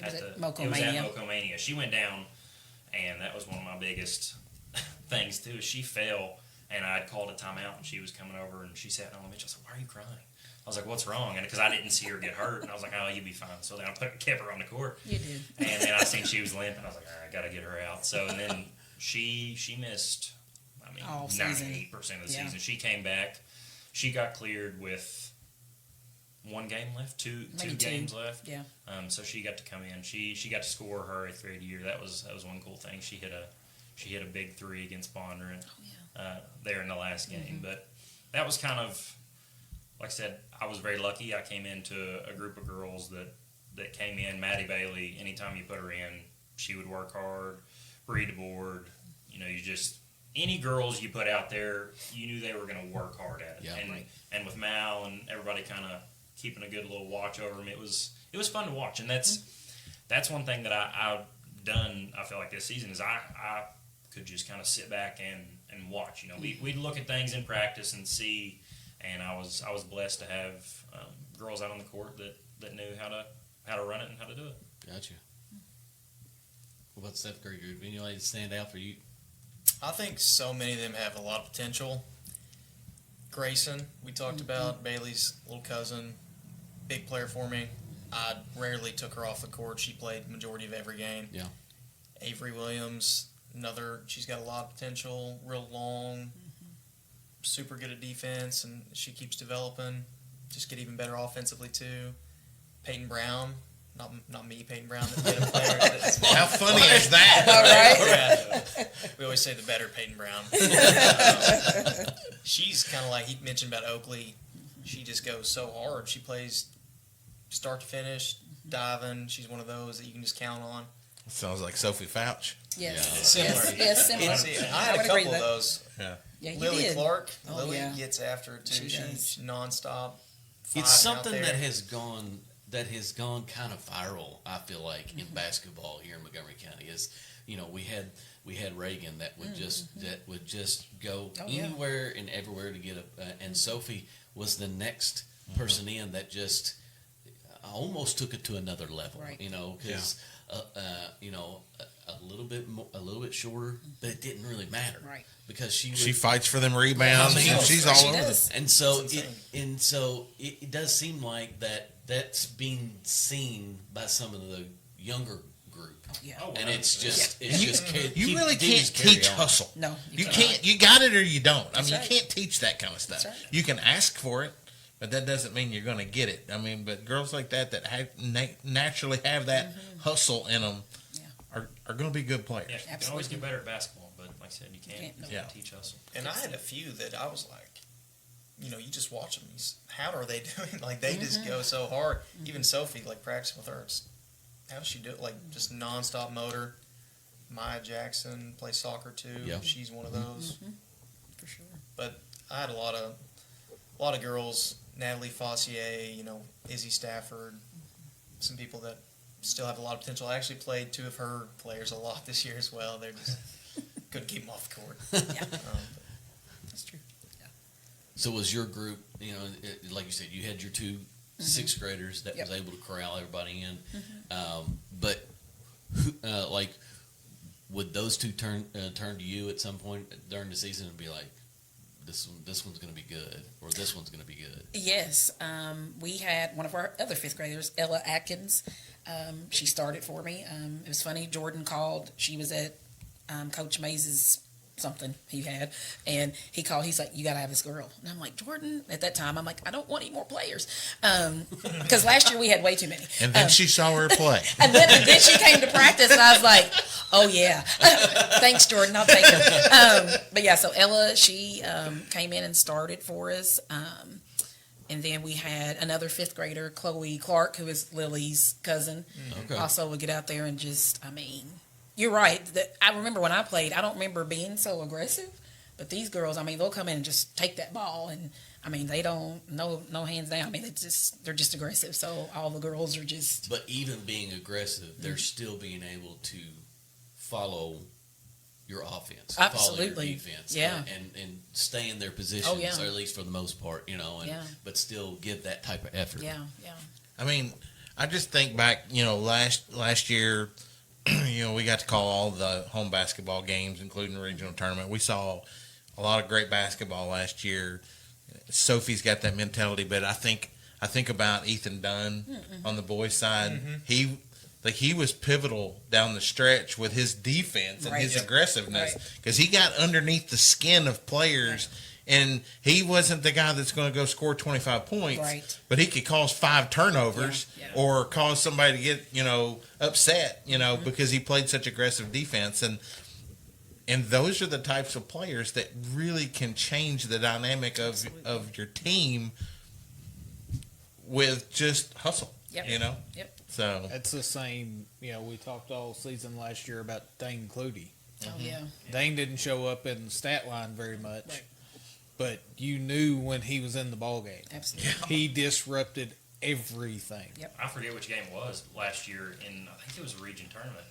at Mocomania. She went down, and that was one of my biggest things too. She fell, and I'd called a timeout, and she was coming over, and she sat on the bench. I said, "Why are you crying?" I was like, "What's wrong?" And because I didn't see her get hurt, and I was like, "Oh, you'll be fine." So then I kept her on the court. You did. And then I seen she was limping. I was like, "All right, I got to get her out." So and then she missed, 98% of the season. She came back. She got cleared with 1 game left, two games left. Yeah. So she got to come in. She got to score her 8th grade year. That was one cool thing. She hit a big 3 against Bondurant there in the last game. But that was kind of, like I said, I was very lucky. I came into a group of girls that came in. Maddie Bailey, anytime you put her in, she would work hard, read the board. Any girls you put out there, you knew they were going to work hard at it. Yeah, and with Mal and everybody kind of keeping a good little watch over them, it was it was fun to watch, and that's one thing that I've done. I feel like this season is I could just kind of sit back and watch. You know, we'd look at things in practice and see, and I was blessed to have girls out on the court that knew how to run it and how to do it. Gotcha. What about seventh grade group? Anybody that stand out for you? I think so many of them have a lot of potential. Grayson, we talked about, Bailey's little cousin, big player for me. I rarely took her off the court. She played the majority of every game. Yeah. Avery Williams, she's got a lot of potential, real long, super good at defense, and she keeps developing. Just get even better offensively too. Peyton Brown, not me, Peyton Brown, the better player. How funny is that? All right. Yeah. We always say the better Peyton Brown. She's kind of like he mentioned about Oakley. She just goes so hard. She plays start to finish, diving. She's one of those that you can just count on. Sounds like Sophie Fouch. Yes. Similar. Yes, similar. I had a couple of those. Yeah. you Lily did. Clark. Oh, Lily yeah. gets after it too. She does. She's nonstop. It's something that has gone kind of viral. I feel like in basketball here in Montgomery County is, you know, we had Reagan that would just go anywhere and everywhere to get and Sophie was the next person in that just almost took it to another level. Right. You know, because you know, a little bit shorter, but it didn't really matter. Right. Because she fights for them rebounds. She's all over them. And so it does seem like that's being seen by some of the younger group. Yeah. And it's just you really can't teach hustle. No, you can't. You got it or you don't. I mean, right. you can't teach that kind of stuff. That's right. You can ask for it, but that doesn't mean you're going to get it. I mean, but girls like that naturally have that hustle in them are going to be good players. Yeah, you can always get better at basketball, but like I said, you can't teach hustle. And I had a few that I was like, you know, you just watch them. How are they doing? Like, they just go so hard. Even Sophie, like, practicing with her, how does she do it? Like, just nonstop motor. Maya Jackson plays soccer, too. Yeah. She's one of those. For sure. But I had a lot of girls, Natalie Fossier, you know, Izzy Stafford, some people that still have a lot of potential. I actually played two of her players a lot this year as well. They're just couldn't keep them off the court. Yeah. That's true. Yeah. So was your group, you know, like you said, you had your two sixth graders that was able to corral everybody in. But like, would those two turn to you at some point during the season and be like, this one's going to be good, or this one's going to be good? Yes. We had one of our other fifth graders, Ella Atkins. She started for me. It was funny. Jordan called. She was at Coach Mays's something he had, and he called. He's like, "You got to have this girl." And I'm like, "Jordan." At that time, I'm like, "I don't want any more players," because last year we had way too many. And then she saw her play. and then she came to practice, and I was like, "Oh yeah, thanks, Jordan. I'll take her." But yeah, so Ella, she came in and started for us. And then we had another fifth grader, Chloe Clark, who is Lily's cousin. Okay. Also would get out there and you're right. I remember when I played, I don't remember being so aggressive. But these girls, they'll come in and just take that ball. And, they don't, no hands down. They're just aggressive. So all the girls are just. But even being aggressive, they're still being able to follow your offense, Absolutely. follow your defense, yeah, and stay in their positions, or at least for the most part, but still give that type of effort. Yeah. I just think back, last year, we got to call all the home basketball games, including the regional tournament. We saw a lot of great basketball last year. Sophie's got that mentality, but I think about Ethan Dunn on the boys' side. He was pivotal down the stretch with his defense and his aggressiveness because he got underneath the skin of players, and he wasn't the guy that's going to go score 25 points, but he could cause 5 turnovers or cause somebody to get upset, because he played such aggressive defense, and those are the types of players that really can change the dynamic of your team with just hustle. Yep. So it's the same. We talked all season last year about Dane Clutie. Oh yeah. Dane didn't show up in the stat line very much, but you knew when he was in the ball game. Absolutely. He disrupted everything. Yep. I forget which game it was last year I think it was a region tournament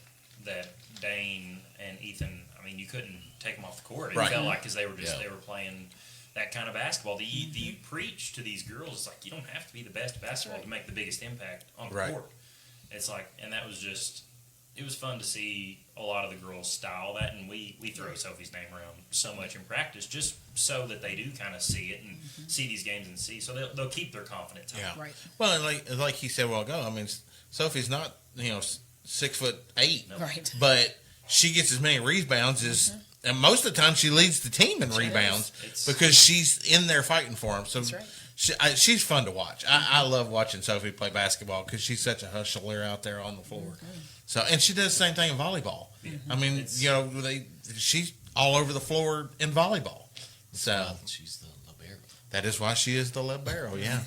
that Dane and Ethan, I mean, you couldn't take them off the court. It Right. felt like because they were they were playing that kind of basketball. You preach to these girls, it's like you don't have to be the best at basketball to make the biggest impact on the court. It's like, and that was just, it was fun to see a lot of the girls style that, and we throw Sophie's name around so much in practice just so that they do kind of see it and see these games and see, so they'll keep their confidence up. Yeah. Right. Well, like he said a while ago, I mean, Sophie's not 6'8", Right. but she gets as many rebounds as, and most of the time she leads the team in rebounds because she's in there fighting for them. So she's fun to watch. I love watching Sophie play basketball because she's such a hustler out there on the floor. So, and she does the same thing in volleyball. I mean, she's all over the floor in volleyball. So she's the libero. That is why she is the libero. Yeah,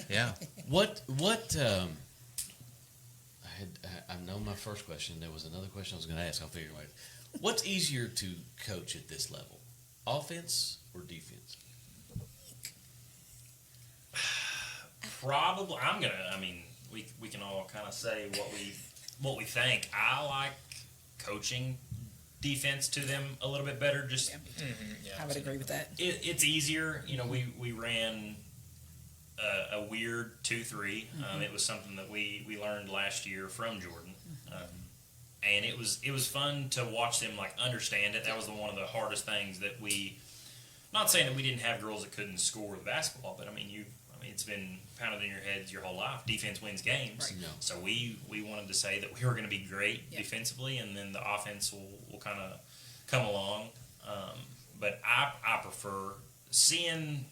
yeah. What? I know my first question. There was another question I was going to ask. I'll figure it out. What's easier to coach at this level, offense or defense? Probably, I mean, we can all kind of say what we think. I like coaching defense to them a little bit better. Just I would agree with that. It's easier. We ran a weird 2-3. It was something that we learned last year from Jordan. And it was fun to watch them understand it. That was one of the hardest things that not saying that we didn't have girls that couldn't score with basketball, but I mean it's been pounded in your heads your whole life. Defense wins games. Right. So we wanted to say that we were going to be great defensively, and then the offense will kind of come along. But I prefer seeing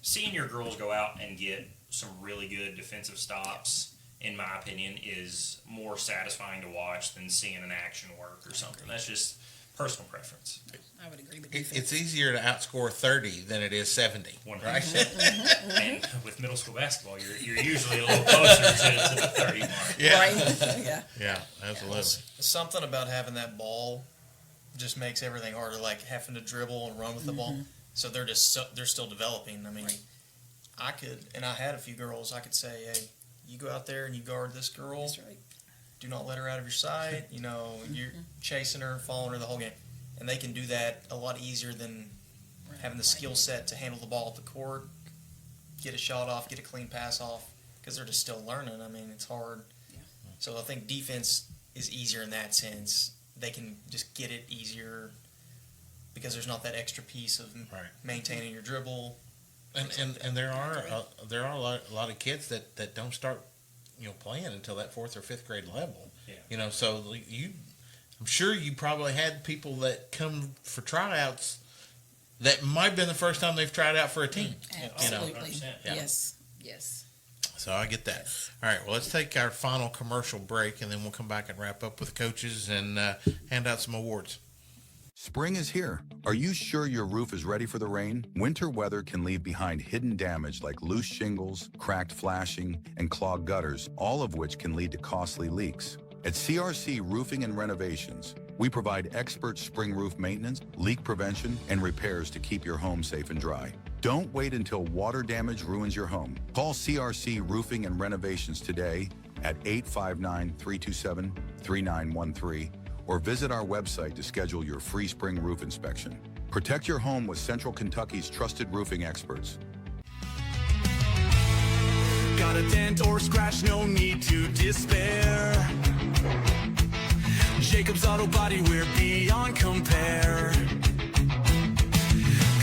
your girls go out and get some really good defensive stops. In my opinion, is more satisfying to watch than seeing an action work or something. That's just personal preference. I would agree with It's easier to outscore 30 than it is 70, right? And with middle school basketball, you're usually a little closer to the 30 mark. Yeah. Right? Yeah, absolutely. Something about having that ball just makes everything harder, like having to dribble and run with the ball. So they're still developing. I mean, I had a few girls I could say, hey, you go out there and you guard this girl. That's right. Do not let her out of your sight. You're chasing her, following her the whole game. And they can do that a lot easier than having the skill set to handle the ball at the court, get a shot off, get a clean pass off, because they're just still learning. I mean, it's hard. Yeah. So I think defense is easier in that sense. They can just get it easier because there's not that extra piece of maintaining your dribble. And there are a lot of kids that don't start playing until that 4th or 5th grade level. Yeah. So I'm sure you probably had people that come for tryouts that might have been the first time they've tried out for a team. Absolutely. Yeah. Yes. So I get that. All right. Well, let's take our final commercial break, and then we'll come back and wrap up with coaches and hand out some awards. Spring is here. Are you sure your roof is ready for the rain? Winter weather can leave behind hidden damage like loose shingles, cracked flashing, and clogged gutters, all of which can lead to costly leaks. At CRC Roofing and Renovations, we provide expert spring roof maintenance, leak prevention, and repairs to keep your home safe and dry. Don't wait until water damage ruins your home. Call CRC Roofing and Renovations today at 859-327-3913 or visit our website to schedule your free spring roof inspection. Protect your home with Central Kentucky's trusted roofing experts. Got a dent or scratch, no need to despair. Jacob's Auto Body, we're beyond compare.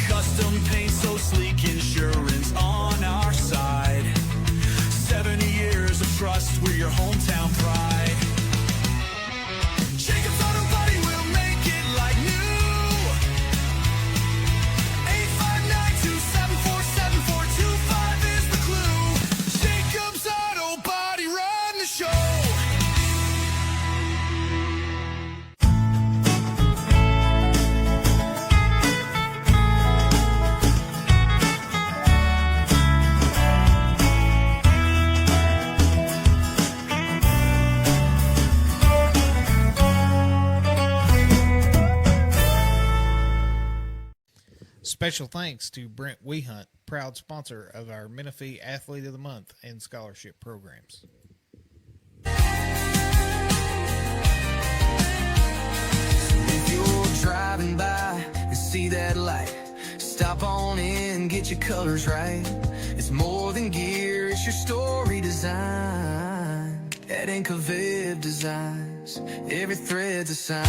Custom paint so sleek, insurance on our side. 70 years of trust, we're your hometown pride. Jacob's Auto Body will make it like new. 859-274-7425 is the clue. Jacob's Auto Body, run the show. Special thanks to Brent Wehunt, proud sponsor of our Menifee Athlete of the Month and scholarship programs. If you're driving by and see that light, stop on in, get your colors right. It's more than gear, it's your story design. At Incoviv Designs, every thread's a sign.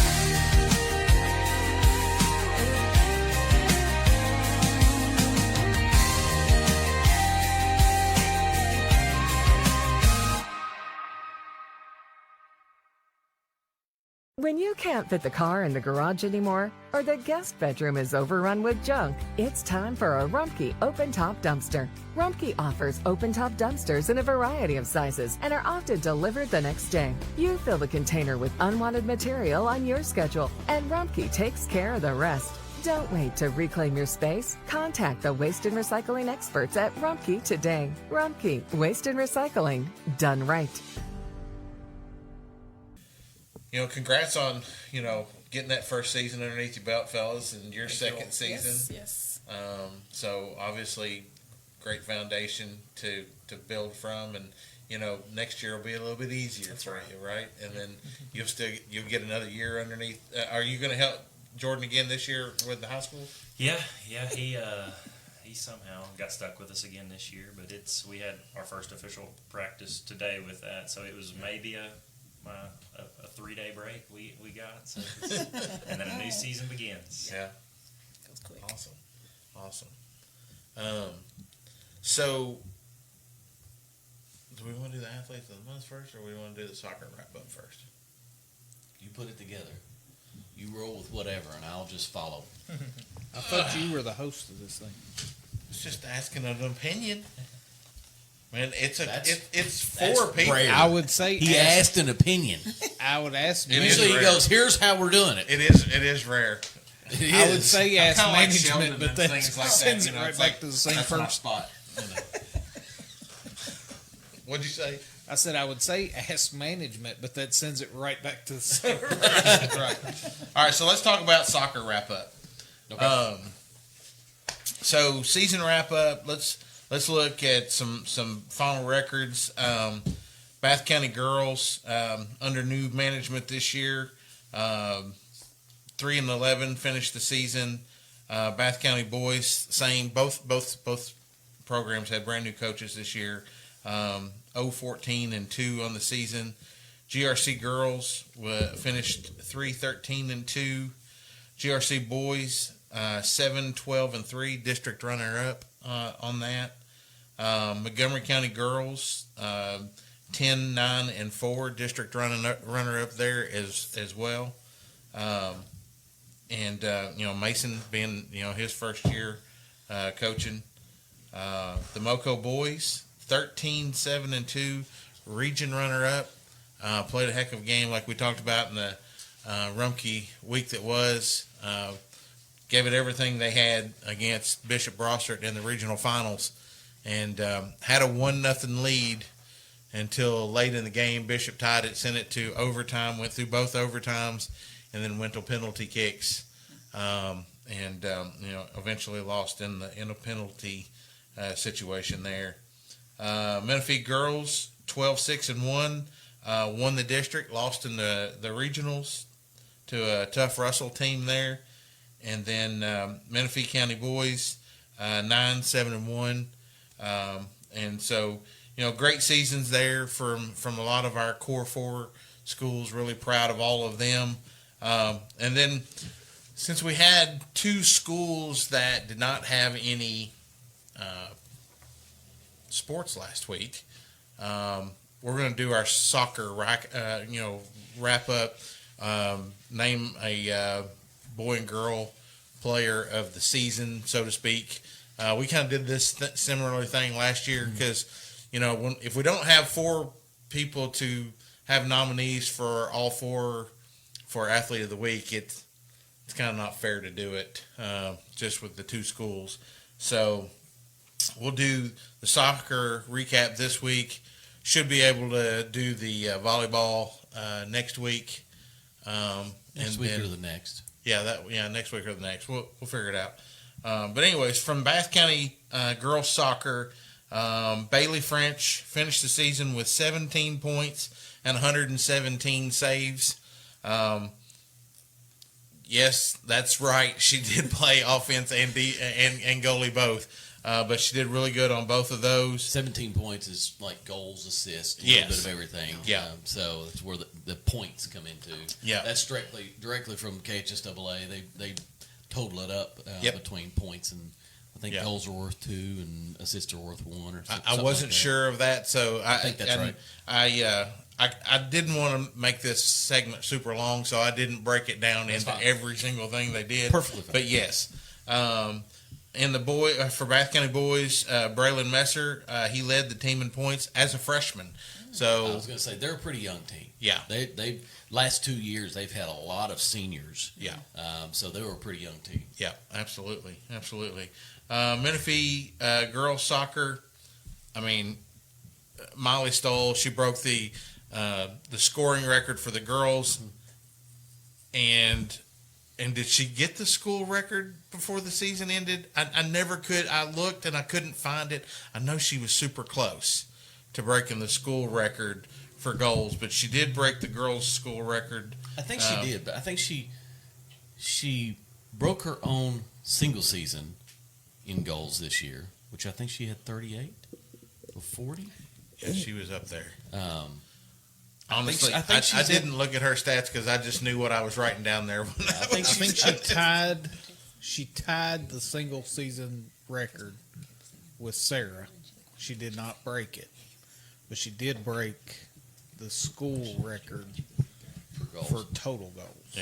When you can't fit the car in the garage anymore, or the guest bedroom is overrun with junk, it's time for a Rumpke open-top dumpster. Rumpke offers open-top dumpsters in a variety of sizes and are often delivered the next day. You fill the container with unwanted material on your schedule, and Rumpke takes care of the rest. Don't wait to reclaim your space. Contact the waste and recycling experts at Rumpke today. Rumpke, waste and recycling, done right. Congrats on, getting that first season underneath your belt, fellas, and your second season. Yes. So obviously, great foundation to build from, and next year will be a little bit easier for you, right? And then you'll get another year underneath. Are you going to help Jordan again this year with the high school? Yeah. He somehow got stuck with us again this year, but we had our first official practice today with that, so it was maybe a 3-day break we got, so and then a new season begins. Yeah, goes quick. Awesome. So, do we want to do the athletes of the month first, or we want to do the soccer wrap up first? You put it together. You roll with whatever, and I'll just follow. I thought you were the host of this thing. It's just asking an opinion. Man, it's that's for people. rare. I would say He asked an opinion. I would ask. Usually he goes, "Here's how we're doing it." It is rare. I would say ask kinda like management, Sheldon but and that things like that, sends it right it's back like, to the same that's my person. spot. What'd you say? I said I would say ask management, but that sends it right back to the same Right. All right, so let's talk about soccer wrap up. Okay. So season wrap up. Let's look at some final records. Bath County girls under new management this year, 3-11 finished the season. Bath County boys, same. Both programs had brand new coaches this year. 0-14-2 on the season. GRC girls finished 3-13-2. GRC boys 7-12-3, district runner up on that. Montgomery County girls 10-9-4, district runner up there as well. Mason being his first year coaching. The Moco boys 13-7-2, region runner up. Played a heck of a game like we talked about in the Rumpke week that was. Gave it everything they had against Bishop Brossart in the regional finals, and had a 1-0 lead until late in the game. Bishop tied it, sent it to overtime, went through both overtimes, and then went to penalty kicks, eventually lost in a penalty situation there. Menifee girls 12-6-1, won the district, lost in the regionals to a tough Russell team there. And then Menifee County boys 9-7-1, and so great seasons there from a lot of our core 4 schools. Really proud of all of them. And then since we had 2 schools that did not have any sports last week, we're going to do our soccer wrap up. Name a boy and girl player of the season, so to speak. We kind of did this similar thing last year because, if we don't have 4 people to have nominees for all 4 for Athlete of the Week, it's kind of not fair to do it just with the 2 schools. So we'll do the soccer recap this week. Should be able to do the volleyball next week. Next week or the next? Yeah, next week or the next. We'll figure it out. But anyways, from Bath County girls soccer, Bailey French finished the season with 17 points and 117 saves. Yes, that's right. She did play offense and goalie both. But she did really good on both of those. 17 points is like goals, assists, a yes. little bit of everything. Yeah. So that's where the points come into. Yeah. That's directly from KHSAA. They total it up between points, and I think goals are worth 2 and assists are worth 1 or something. I wasn't sure of that, so I think that's right. I didn't want to make this segment super long, so I didn't break it down into every single thing they did. Perfectly fine. But yes. And the boy for Bath County boys, Braylon Messer, he led the team in points as a freshman. So I was going to say they're a pretty young team. Yeah, they last 2 years they've had a lot of seniors. Yeah, so they were a pretty young team. Yeah, absolutely. Menifee girls soccer. I mean, Molly Stoll, she broke the scoring record for the girls, and did she get the school record before the season ended? I never could. I looked and I couldn't find it. I know she was super close to breaking the school record for goals, but she did break the girls' school record. I think she did, but I think she broke her own single season in goals this year, which I think she had 38 or 40. Yeah, she was up there. Honestly, I didn't look at her stats because I just knew what I was writing down there. I think she tied the single season record with Sarah. She did not break it, but she did break the school record for total goals.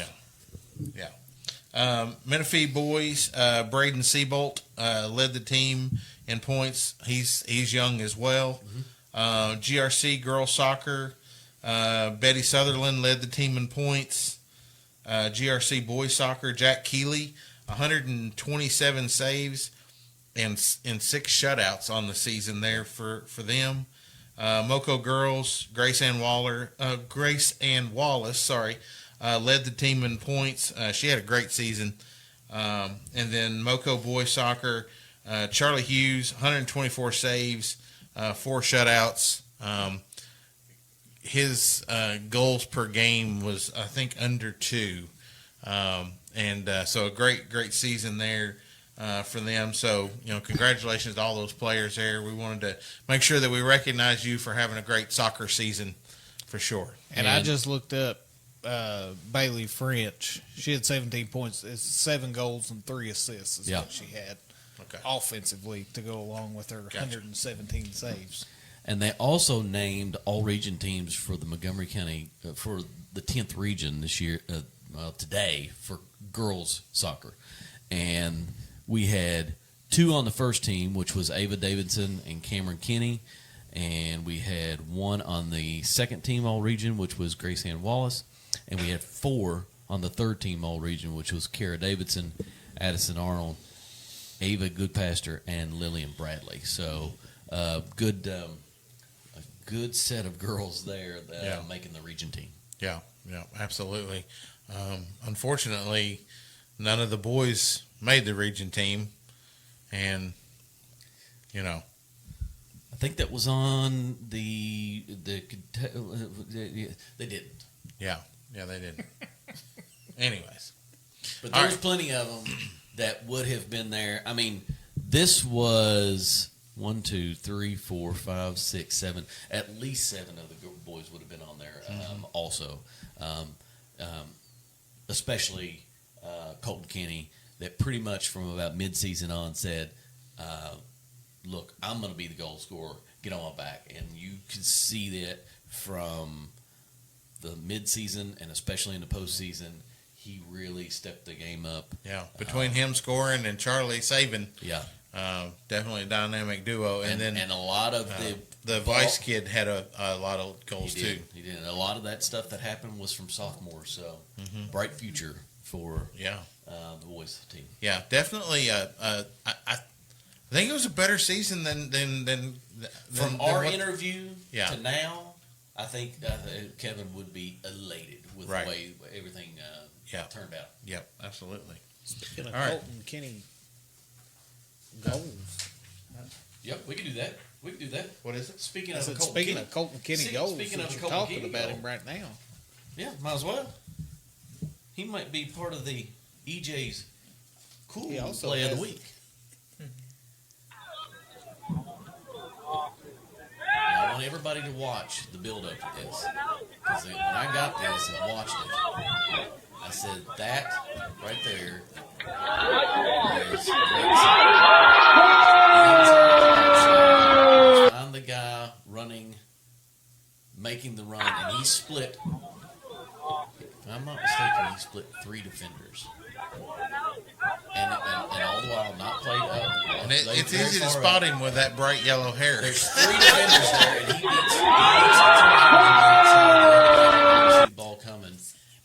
Yeah. Menifee boys, Braden Seabolt led the team in points. He's young as well. GRC girls soccer. Betty Sutherland led the team in points. GRC boys soccer, Jack Keeley, 127 saves and 6 shutouts on the season there for them. Moco girls, Grace Ann Wallace, led the team in points. She had a great season. And then Moco boys soccer, Charlie Hughes, 124 saves, 4 shutouts. His goals per game was, I think, under 2. So a great season there for them. So, congratulations to all those players there. We wanted to make sure that we recognize you for having a great soccer season for sure. And I just looked up Bailey French. She had 17 points. It's 7 goals and 3 assists is what she had offensively to go along with her 117 saves. And they also named all region teams for the Montgomery County for the 10th region this year. Today for girls soccer, and we had 2 on the first team, which was Ava Davidson and Cameron Kinney, and we had 1 on the second team all region, which was Grace Ann Wallace, and we had 4 on the third team all region, which was Kara Davidson, Addison Arnold, Ava Goodpaster, and Lillian Bradley. So a good set of girls there making the region team. Yeah, absolutely. Unfortunately, none of the boys made the region team, and I think that was on the they didn't. Yeah, they didn't. Anyways, but there was plenty of them that would have been there. I mean, this was 1, 2, 3, 4, 5, 6, 7. At least 7 of the boys would have been on there. Also. Especially Colton Kinney, that pretty much from about mid-season on said, look, I'm going to be the goal scorer. Get on my back. And you could see that from the mid-season and especially in the postseason, he really stepped the game up. Yeah, between him scoring and Charlie saving. Yeah. Definitely a dynamic duo. And a lot of the Vice kid had a lot of goals too. He did. And a lot of that stuff that happened was from sophomores. So bright future for the boys team. Yeah, definitely. I think it was a better season than from our interview to now. I think Kevin would be elated with the way everything turned out. Yep, absolutely. Speaking of Colton Kinney, goals. Yep, we can do that. We can do that. What is it? Speaking I of said, Colton speaking Kenny, of Colton Kenny goals, speaking since of you're Colton talking Kenny about goal. him right now. Yeah, might as well. He might be part of the EJ's cool He also play of has- the week. I want everybody to watch the build-up to this. Because when I got this and watched it, I said, that right there is great. I'm the guy running, making the run, and he split, if I'm not mistaken, he split 3 defenders. And all the while not played up. And it's easy to spot him with that bright yellow hair. There's 3 defenders there, and he beats the ball coming,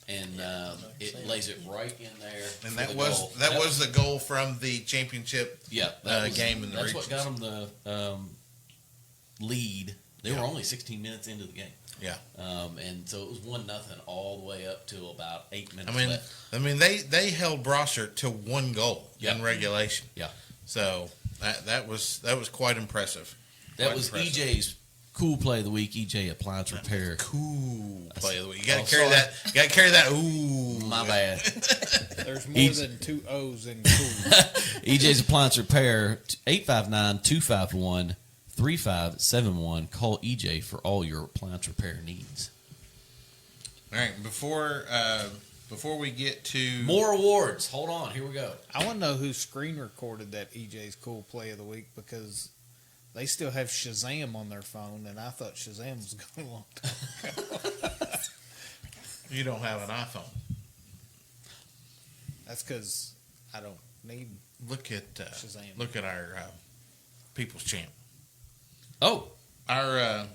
and it lays it right in there. And for that the was goal. that was the goal from the championship game in the That's regions. what got them the lead. They were only 16 minutes into the game. Yeah. And so it was 1-0 all the way up to about 8 minutes left. I mean, they held Brossart to 1 goal in regulation. Yeah. So that was quite impressive. That was EJ's cool play of the week. EJ Appliance Repair. Cool play of the week. You got to carry that. You got to carry that. Ooh, my bad. There's more than 2 O's in cool. EJ's Appliance Repair. 859-251-3571. Call EJ for all your appliance repair needs. All right. Before we get to more awards, hold on. Here we go. I want to know who screen recorded that EJ's cool play of the week, because they still have Shazam on their phone, and I thought Shazam was going a long time ago. You don't have an iPhone. That's because I don't need. Look at Shazam. Look at our People's Champ. Oh, our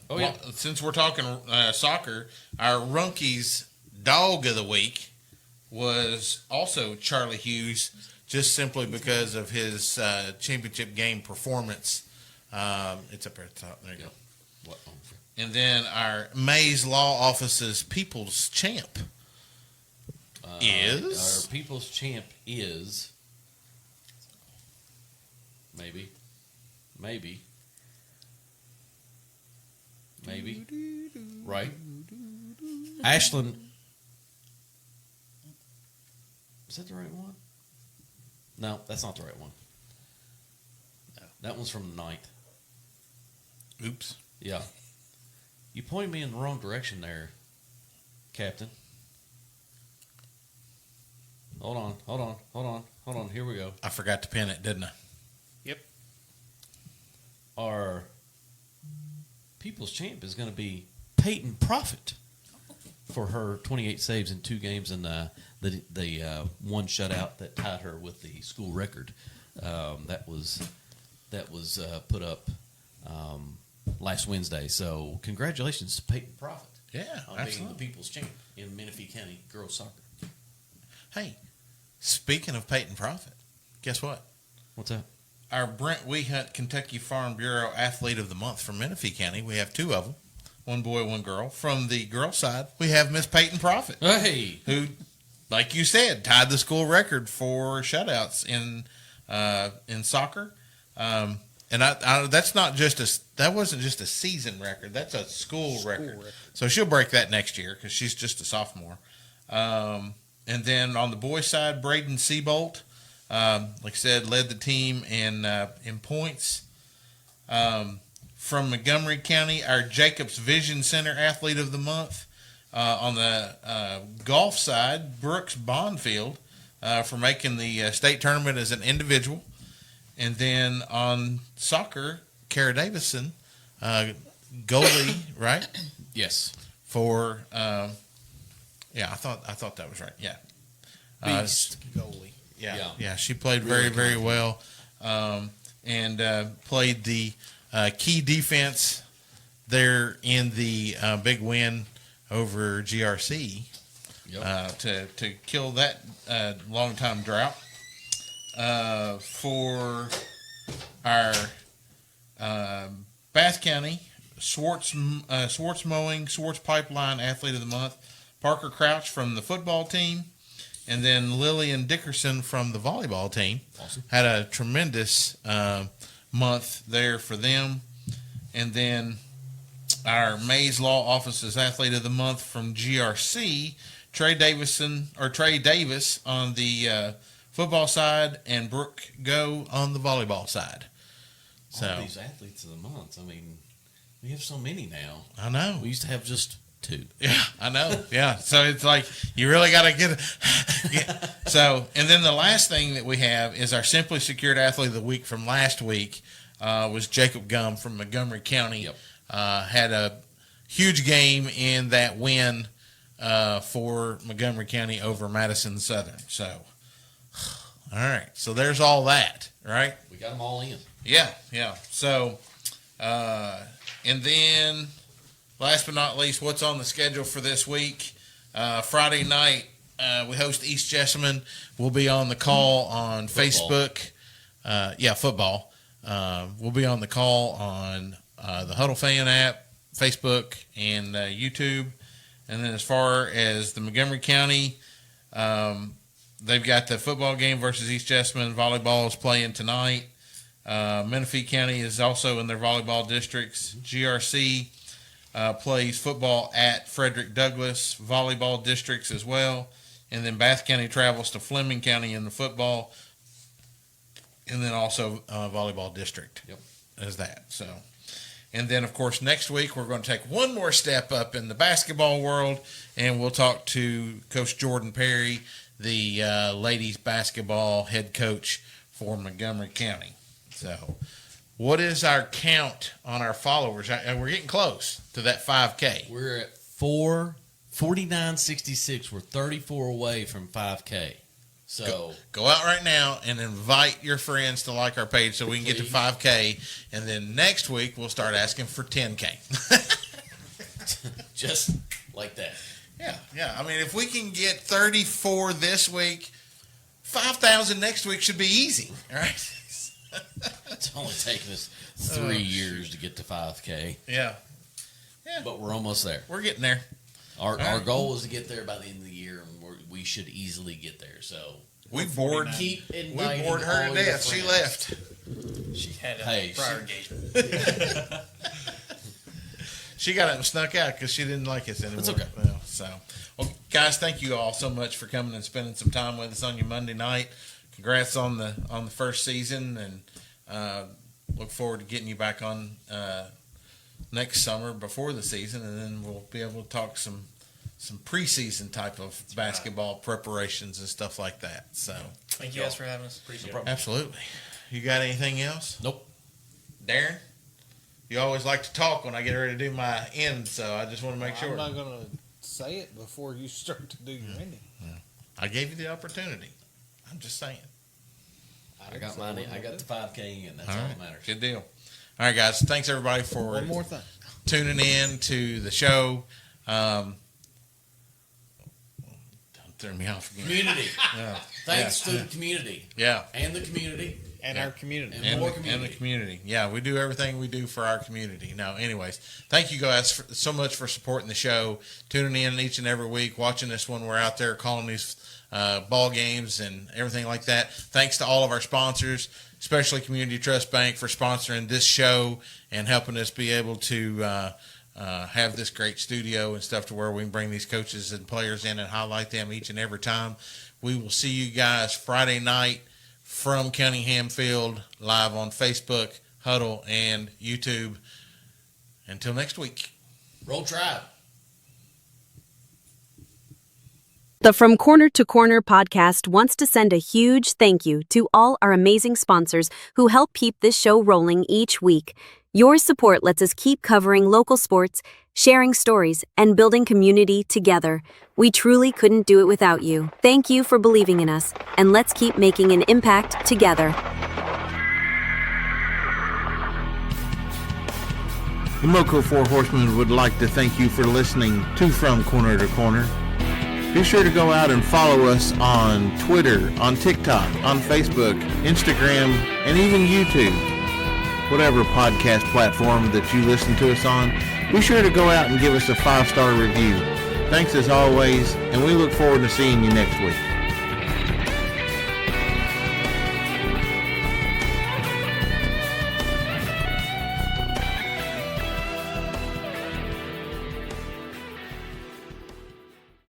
since we're talking soccer, our Runkey's Dog of the Week was also Charlie Hughes, just simply because of his championship game performance. It's up there at the top. There you go. What? And then our Mays Law Office's People's Champ is... Our People's Champ is... Maybe. Right? Ashland... Is that the right one? No, that's not the right one. No. That one's from the 9th. Oops. Yeah. You pointed me in the wrong direction there, Captain. Hold on. Here we go. I forgot to pin it, didn't I? Yep. Our People's Champ is going to be Peyton Profit for her 28 saves in 2 games and the one shutout that tied her with the school record. That was put up last Wednesday. So congratulations to Peyton Profit. Yeah, on absolutely. being the People's Champ in Menifee County girls soccer. Hey, speaking of Peyton Profit, guess what? What's that? Our Brent Wehunt Kentucky Farm Bureau Athlete of the Month from Menifee County. We have 2 of them, 1 boy, 1 girl. From the girl side, we have Miss Peyton Profit. Hey, who, like you said, tied the school record for shutouts in soccer. And that's not just that wasn't just a season record. That's a school record. So she'll break that next year because she's just a sophomore. And then on the boys' side, Braden Seabolt, like I said, led the team in points. From Montgomery County, our Jacobs Vision Center Athlete of the Month. On the golf side, Brooks Bonfield for making the state tournament as an individual. And then on soccer, Kara Davison, goalie, right? Yes. For I thought that was right. Yeah. Beast goalie. Yeah. She played very, very well, and played the key defense there in the big win over GRC to kill that long-time drought. For our Bath County Swartz Mowing, Swartz Pipeline Athlete of the Month, Parker Crouch from the football team, And then Lillian Dickerson from the volleyball team Awesome. had a tremendous month there for them. And then our Mays Law Office's Athlete of the Month from GRC, Trey Davis on the football side, and Brooke Go on the volleyball side. So All these athletes of the month. I mean, we have so many now. I know. We used to have just 2. Yeah, I know. Yeah. So it's like you really got to get it. So, and then the last thing that we have is our Simply Secured Athlete of the Week from last week was Jacob Gum from Montgomery County. Yep. Had a huge game in that win for Montgomery County over Madison Southern. So, all right. So there's all that, right? We got them all in. Yeah, yeah. So, and then last but not least, what's on the schedule for this week? Friday night, we host East Jessamine. We'll be on the call on Facebook. Football. We'll be on the call on the Huddle Fan app, Facebook, and YouTube. And then as far as the Montgomery County, they've got the football game versus East Jessamine. Volleyball is playing tonight. Menifee County is also in their volleyball districts. GRC plays football at Frederick Douglass volleyball districts as well. And then Bath County travels to Fleming County in the football. And then also volleyball district. Yep. As that. So, and then of course next week we're going to take one more step up in the basketball world, and we'll talk to Coach Jordan Perry, the ladies basketball head coach for Montgomery County. So, what is our count on our followers? We're getting close to that 5K. We're at 4966. We're 34 away from 5K. So go out right now and invite your friends to like our page so we can get to 5K. And then next week we'll start asking for 10K. Just like that. Yeah, yeah. I mean, if we can get 34 this week, 5,000 next week should be easy, all right? It's only taken us 3 years to get to 5K. Yeah. But we're almost there. We're getting there. Our goal is to get there by the end of the year, and we should easily get there. So we bored her to death. She left. She had a prior engagement. She got up and snuck out because she didn't like us anymore. That's okay. Well, guys, thank you all so much for coming and spending some time with us on your Monday night. Congrats on the first season, and look forward to getting you back on next summer before the season, and then we'll be able to talk some preseason type of basketball preparations and stuff like that. So thank you guys for having us. Appreciate it. Absolutely. You got anything else? Nope. Darren, you always like to talk when I get ready to do my end, so I just want to make sure. I'm not going to say it before you start to do your ending. Yeah. I gave you the opportunity. I'm just saying. I got mine. I got the 5K in. That's all that matters. Good deal. All right, guys. Thanks everybody for one more thing tuning in to the show. Don't throw me off again. Community. Yeah. Thanks to the community. Yeah. And the community. And our community. And more community. And the community. Yeah, we do everything we do for our community. Now, anyways, thank you guys so much for supporting the show, tuning in each and every week, watching us when we're out there calling these ball games and everything like that. Thanks to all of our sponsors, especially Community Trust Bank for sponsoring this show and helping us be able to have this great studio and stuff to where we can bring these coaches and players in and highlight them each and every time. We will see you guys Friday night from Cunningham Field live on Facebook, Huddle, and YouTube. Until next week. Roll Tribe. The From Corner to Corner podcast wants to send a huge thank you to all our amazing sponsors who help keep this show rolling each week. Your support lets us keep covering local sports, sharing stories, and building community together. We truly couldn't do it without you. Thank you for believing in us, and let's keep making an impact together. The Moco Four Horsemen would like to thank you for listening to From Corner to Corner. Be sure to go out and follow us on Twitter, on TikTok, on Facebook, Instagram, and even YouTube. Whatever podcast platform that you listen to us on, be sure to go out and give us a 5-star review. Thanks as always, and we look forward to seeing you next week.